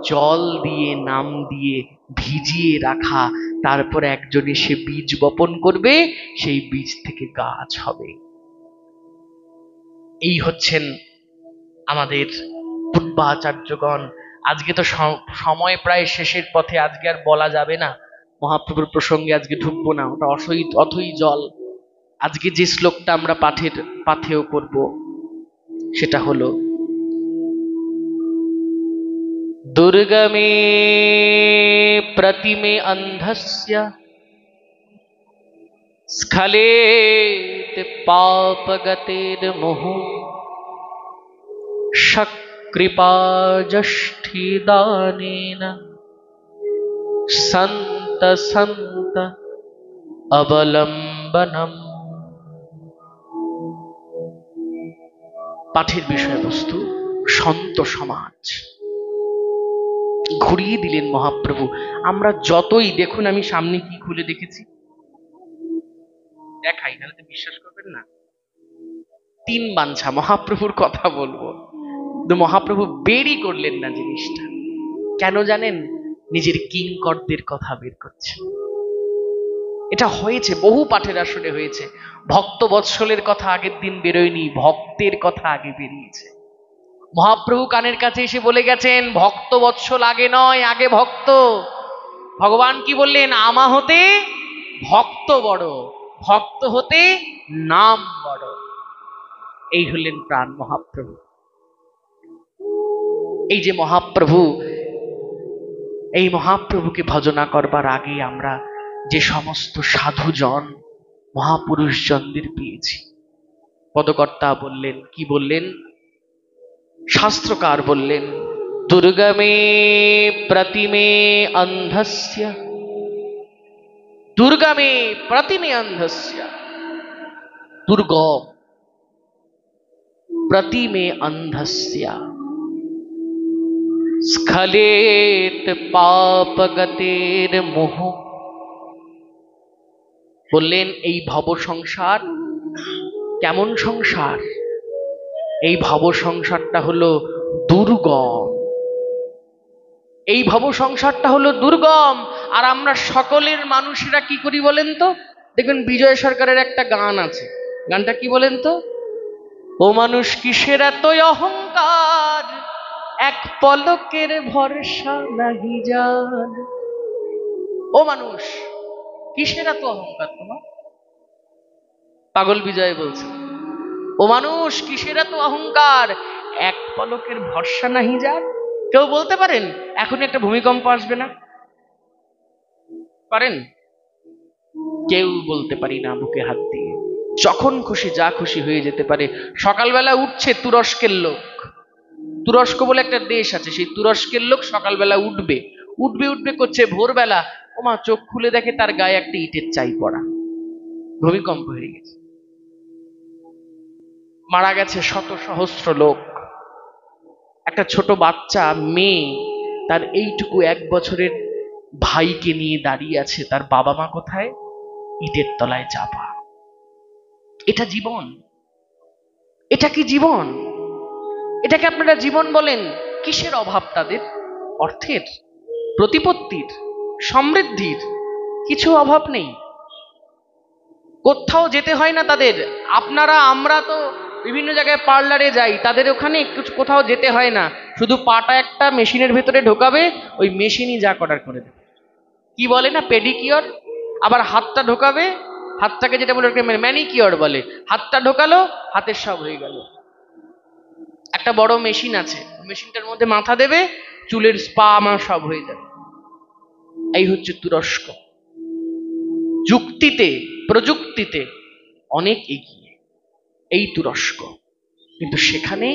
Speaker 2: জল দিয়ে নাম দিয়ে ভিজিয়ে রাখা। তারপর একজন এসে বীজ বপন করবে, সেই বীজ থেকে গাছ হবে। এই হচ্ছেন আমাদের পূর্বাচার্যগণ। আজকে তো সময় প্রায় শেষের পথে, আজকে আর বলা যাবে না। মহাপ্রভুর প্রসঙ্গে আজকে ঢুকবো না, ওটা অথই জল। আজকে যে শ্লোকটা আমরা পাঠেও করব সেটা হলো, দুর্গমে প্রতিমে অন্ধস্য স্খলেত পাপগতের মোহ কৃপাজষ্ঠিদানেন সন্ত সন্ত অবলম্বনম। পাঠের বিষয়বস্তু সন্ত সমাজ। ঘুরিয়ে দিলেন মহাপ্রভু। আমরা যতই দেখুন, আমি সামনে কি খুলে দেখেছি দেখাই, নাহলে তো বিশ্বাস করবেন না। 3 বাঞ্ছা মহাপ্রভুর কথা বলবো, কিন্তু মহাপ্রভু বেরই করলেন না জিনিসটা। কেন জানেন? নিজের কিঙ্করদের কথা বের করছে। এটা হয়েছে বহু পাঠের আসরে হয়েছে। ভক্ত বৎসলের কথা আগের দিন বেরোয়নি, ভক্তের কথা আগে বেরিয়েছে। মহাপ্রভু কানের কাছে এসে বলে গেছেন, ভক্ত বৎসল আগে নয়, আগে ভক্ত। ভগবান কি বললেন? আমা হতে ভক্ত বড়, ভক্ত হতে নাম বড়। এই হলেন প্রাণ মহাপ্রভু। এই যে মহাপ্রভু, এই মহাপ্রভুকে ভজনা করবার আগে আমরা যে সমস্ত সাধুজন মহাপুরুষজনদের পেয়েছি, পদকর্তা বললেন, কি বললেন? শাস্ত্রকার বললেন, দুর্গমে প্রতিমে অন্ধস্য, দুর্গমে প্রতিমে অন্ধস্য। দুর্গম, প্রতিমে অন্ধস্য স্খলেত পাপগতের মোহ। বললেন এই ভব সংসার কেমন সংসার? এই ভব সংসারটা হলো দুর্গম। এই ভব সংসারটা হলো দুর্গম। আর আমরা সকলের মানুষেরা কি করি বলেন তো? দেখবেন বিজয় সরকারের একটা গান আছে, গানটা কি বলেন তো? ও মানুষ কিসের এতই অহংকার, এক পলকের ভরসা নাহি জান। ও মানুষ কিসের এত অহংকার তোমার? পাগল বিজয় বলছে, ও মানুষ কিসের এত অহংকার, এক পলকের ভরসা নাহি যান। কেউ বলতে পারেন এখন একটা ভূমিকম্প আসবে না? পারেন? কেউ বলতে পারি না বুকে হাত দিয়ে। যখন খুশি যা খুশি হয়ে যেতে পারে। সকালবেলা উঠছে তুরস্কের লোক, তুরস্ক বলে একটা দেশ আছে, সেই তুরস্কের লোক সকালবেলা উঠবে, উঠবে উঠবে করছে, ভোরবেলা ওমা চোখ খুলে দেখে তার গায়ে একটা ইটের চাই পড়া। ভূমিকম্প হয়ে গেছে, মারা গেছে শত সহস্র লোক। একটা ছোট বাচ্চা মেয়ে তার এইটুকু 1 বছরের ভাইকে নিয়ে দাঁড়িয়ে আছে, তার বাবা মা কোথায়? ইটের তলায় চাপা। এটা জীবন? এটা কি জীবন? এটাকে আপনারা জীবন বলেন? কিসের অভাব তাদের? অর্থের, প্রতিপত্তির, সমৃদ্ধির কিছু অভাব নেই। কোথাও যেতে হয় না তাদের। আপনারা আমরা তো বিভিন্ন জায়গায় পার্লারে যাই, তাদের ওখানে কোথাও যেতে হয় না, শুধু পাটা একটা মেশিনের ভেতরে ঢোকাবে, ওই মেশিনই যা করার করে দেবে। কি বলে না পেডিকিওর। আবার হাতটা ঢোকাবে, হাতটাকে যেটা বলে ম্যানিকিওর বলে, হাতটা ঢোকালো, হাতের সব হয়ে গেল। একটা বড় মেশিন আছে, মেশিনটার মধ্যে মাথা দেবে, চুলের স্পা আমার সব হয়ে যাবে। এই হচ্ছে তুরস্ক। যুক্তিতে প্রযুক্তিতে অনেক এগিয়ে এই তুরস্ক। কিন্তু সেখানে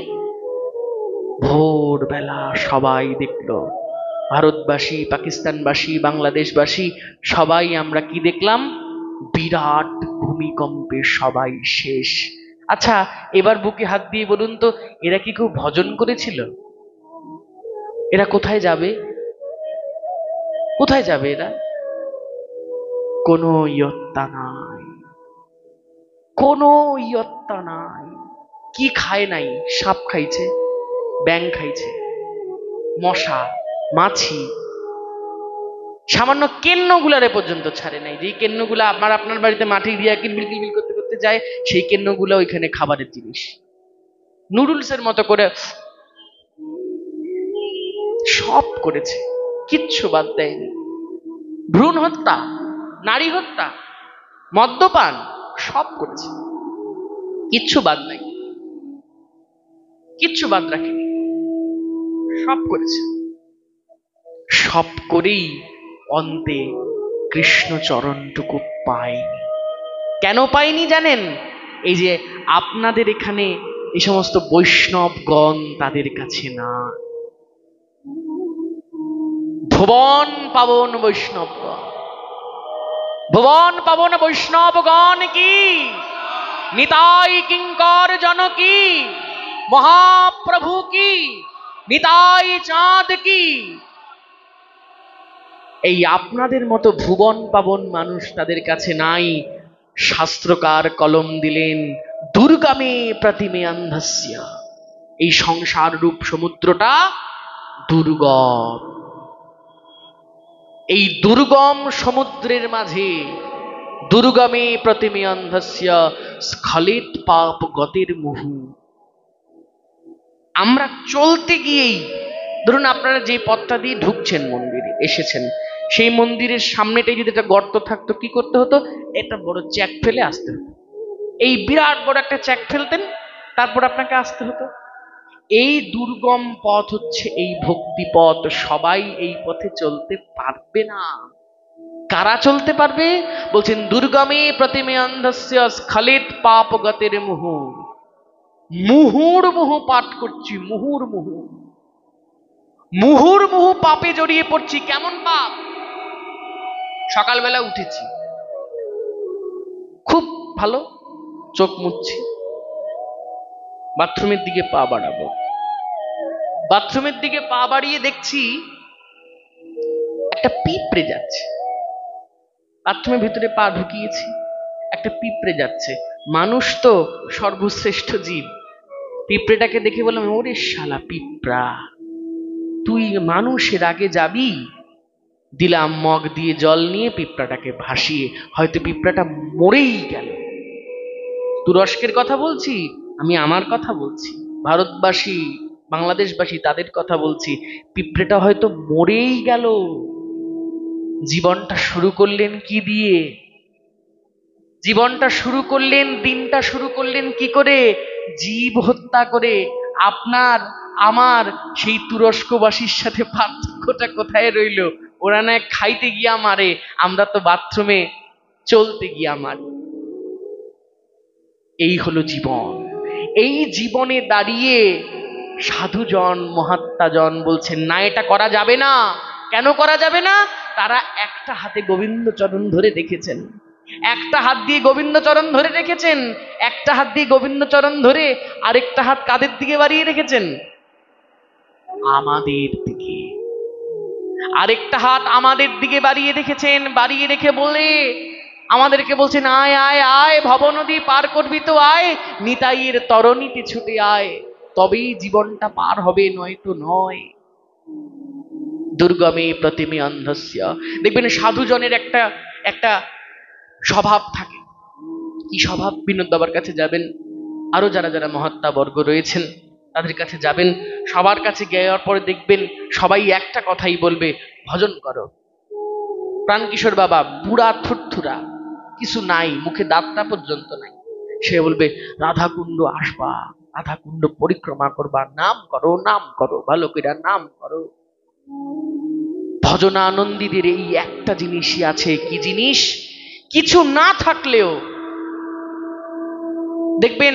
Speaker 2: ভোরবেলা সবাই দেখলো, ভারতবাসী, পাকিস্তানবাসী, বাংলাদেশবাসী সবাই আমরা কি দেখলাম? বিরাট ভূমিকম্পে সবাই শেষ। আচ্ছা, এবার বুকে হাত দিয়ে বলুন তো, এরা কি খুব ভজন করেছিল? এরা কোথায় যাবে? কোথায় যাবে এরা? কোনো ইয়ত্তা নাই, কোনো ইয়ত্তা নাই। কি খায় নাই? সাপ খাইছে, ব্যাং খাইছে, মশা, মাছি, সামান্য কেন্নগুলারে পর্যন্ত ছাড়ে নাই। যেই কেন্নগুলা আপনার বাড়িতে মাটি দিয়া কিলবিল কিলবিল করতে করতে যায়, সেই কেন্নগুলা ওইখানে খাবারের জিনিস। নুডলসের মতো করে সব করেছে, কিচ্ছু বাদ দেয়নি। ভ্রূণ হত্যা, নারী হত্যা, মদ্যপান সব করেছে, কিচ্ছু বাদ নাই, কিচ্ছু বাদ রাখেনি, সব করেছে। সব করেই অন্তে কৃষ্ণচরণটুকু পায়নি। কেন পায়নি জানেন? এই যে আপনাদের এখানে এই সমস্ত বৈষ্ণবগণ, তাদের কাছে না। ভুবন পাবন বৈষ্ণবগণ, ভুবন পাবন বৈষ্ণবগণ কি নিতাই কিঙ্কর জন কি, মহাপ্রভু কি, নিতাই চাঁদ কি। এই আপনাদের মতো ভুবন পাবন মানুষ তাদের কাছে নাই। শাস্ত্রকার কলম দিলেন, দুর্গমে প্রতিমে অন্ধস্য। এই সংসার রূপ সমুদ্রটা দুর্গম। এই দুর্গম সমুদ্রের মাঝে দুর্গমে প্রতিমে অন্ধস্য স্খলিত পাপ গতির মুহু। আমরা চলতে গিয়েই, ধরুন আপনারা যে পথটা দিয়ে ঢুকছেন মন্দিরে এসেছেন, সেই মন্দিরের সামনেটাই যদি একটা গর্ত থাকতো, কি করতে হতো? একটা বড় চ্যাক ফেলে আসতে হতো। এই বিরাট বড় একটা চ্যাক ফেলতেন, তারপর আপনাকে আসতে হতো। এই দুর্গম পথ হচ্ছে এই ভক্তি পথ। সবাই এই পথে চলতে পারবে না। কারা চলতে পারবে? বলছেন দুর্গমে প্রতিমে অন্ধস্য স্খলিত পাপ গতির মুহু। মুহুর্মুহু পাঠ করছি, মুহুর্মুহু, মুহুর্মুহু পাপে জড়িয়ে পড়ছি। কেমন পাপ? সকালবেলা উঠেছি, খুব ভালো, চোখ মুছছি, বাথরুমের দিকে পা বাড়াবো, বাথরুমের দিকে পা বাড়িয়ে দেখছি একটা পিঁপড়ে যাচ্ছে। বাথরুমের ভিতরে পা ঢুকিয়েছি, একটা পিঁপড়ে যাচ্ছে। মানুষ তো সর্বশ্রেষ্ঠ জীব। পিঁপড়েটাকে দেখে বললাম, ওরে শালা পিঁপড়া, তুই মানুষের আগে যাবি? দিলাম মগ দিয়ে জল নিয়ে পিঁপড়াটাকে ভাসিয়ে, হয়তো পিঁপড়াটা মরেই গেল। তুরস্কের কথা বলছি, আমি আমার কথা বলছি, ভারতবাসী, বাংলাদেশবাসী তাদের কথা বলছি। পিঁপড়েটা হয়তো মরেই গেল। জীবনটা শুরু করলেন কি দিয়ে? জীবনটা শুরু করলেন, দিনটা শুরু করলেন কি করে? জীব হত্যা করে। আপনার আমার সেই তুরস্কবাসীর সাথে পার্থক্যটা কোথায় রইল? ওরা না খাইতে গিয়া মারে, আমরা তো বাথরুমে চলতে গিয়া মারি। এই হলো জীবন। এই জীবনে দাঁড়িয়ে সাধুজন, মহাত্মাজন বলছেন না, এটা করা যাবে না। কেন করা যাবে না? তারা একটা হাতে গোবিন্দচরণ ধরে রেখেছেন, একটা হাত দিয়ে গোবিন্দচরণ ধরে রেখেছেন, একটা হাত দিয়ে গোবিন্দচরণ ধরে আরেকটা হাত কাদের দিকে বাড়িয়ে রেখেছেন? আমাদের দিকে। আরেকটা হাত আমাদের দিকে বাড়িয়ে রেখেছেন। বাড়িয়ে রেখে বলে আমাদেরকে বলছেন, আয় আয় আয়, ভবনদী পার করবি তো আয়, নিতাইয়ের তরণীতে ছুটে আয়, তবেই জীবনটা পার হবে, নয়তো নয়। দুর্গমে প্রতিমে অন্ধস্য। দেখবেন সাধুজনের একটা একটা স্বভাব থাকে। কি স্বভাব? বিনোদ বাবার কাছে যাবেন, আরো যারা যারা মহাত্মা বর্গ রয়েছেন, তাদের কাছে যাবেন, সবার কাছে যাওয়ার পরে দেখবেন সবাই একটা কথাই বলবে, ভজন করো। প্রাণকিশোর বাবা বুড়া থুরথুরা, কিছু নাই, মুখে দাঁতটা পর্যন্ত নাই, সে বলবে রাধাকুণ্ড আসবা, রাধাকুণ্ড পরিক্রমা করবা, নাম করো, ভালো করে নাম করো। ভজনানন্দীদের এই একটা জিনিসই আছে, কি জিনিস? কিছু না থাকলেও দেখবেন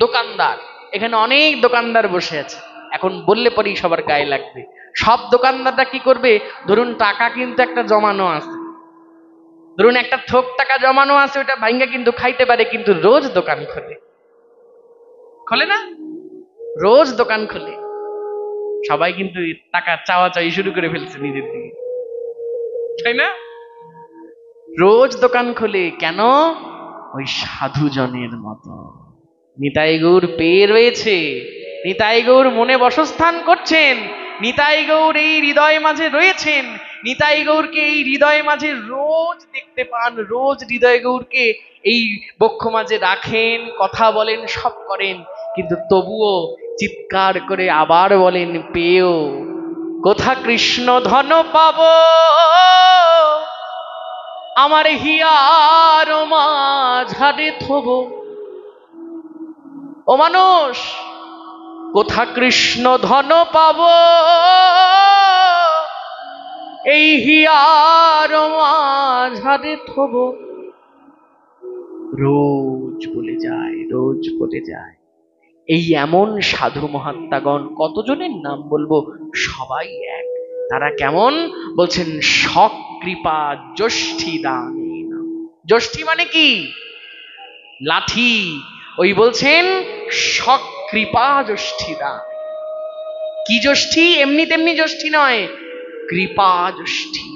Speaker 2: দোকানদার, এখানে অনেক দোকানদার বসে আছে, এখন বললে পরেই সবার গায়ে লাগবে। সব দোকানদাররা কি করবে? ধরুন টাকা কিন্তু একটা জমানো আছে, ধরুন একটা থোক টাকা জমানো আছে, ওটা ভাঙ্গা কিন্তু খাইতে পারে, কিন্তু রোজ দোকান খোলে না? রোজ দোকান খোলে। সবাই কিন্তু টাকা চাওয়া চাই শুরু করে ফেলছে নিজের দিকে, তাই না? রোজ দোকান খোলে কেন? ওই সাধুজনের মতো। নিতাই গৌর পেয়ে রয়েছে, নিতাই গৌর মনে বসস্থান করছেন, নিতাই গৌর এই হৃদয় মাঝে রয়েছেন, নিতাই গৌরকে এই হৃদয় মাঝে রোজ দেখতে পান, রোজ হৃদয় গৌরকে এই বক্ষ মাঝে রাখেন, কথা বলেন, সব করেন, কিন্তু তবুও চিৎকার করে আবার বলেন, পেও কোথা কৃষ্ণ ধন পাবো, আমার হিয়ার মাঝারে থবো। ও মানুষ, কোথা কৃষ্ণ ধন পাবো, এই হিয়ার মাঝারে থবো। রোজ বলে যায়, রোজ বলে যায়। এই এমন সাধু মহাত্মাগণ, কতজনের নাম বলবো, সবাই এক। তারা কেমন? বলছেন সকৃপা যষ্ঠী দানে। যষ্ঠী মানে কি? লাঠি। ওই বলছেন সকৃপা যষ্ঠী দান। কি যষ্ঠী? এমনি তেমনি যষ্ঠী নয়, কৃপা যষ্ঠী।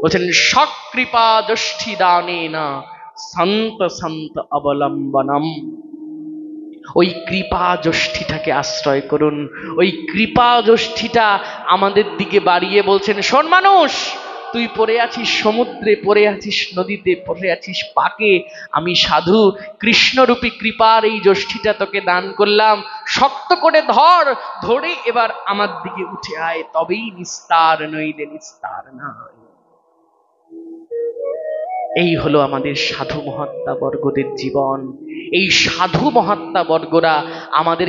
Speaker 2: বলছেন সকৃপা যষ্ঠী দানে না সন্ত সন্ত অবলম্বনম। ওই কৃপা যষ্ঠীটাকে আশ্রয় করুন। ওই কৃপা যষ্ঠীটা আমাদের দিকে বাড়িয়ে বলছেন, শোন মানুষ, তুই পড়ে আছিস সমুদ্রে, পড়ে আছিস নদীতে, পড়ে আছিস পাকে, আমি সাধু কৃষ্ণরূপী কৃপার এই যষ্ঠীটা তোকে দান করলাম, শক্ত করে ধর, ধরে এবার আমার দিকে উঠে আয়, তবেই নিস্তার, নইলে নিস্তার নাই। এই হলো আমাদের সাধু মহাত্মা বর্গদের জীবন। এই সাধু মহাত্মা বর্গরা আমাদের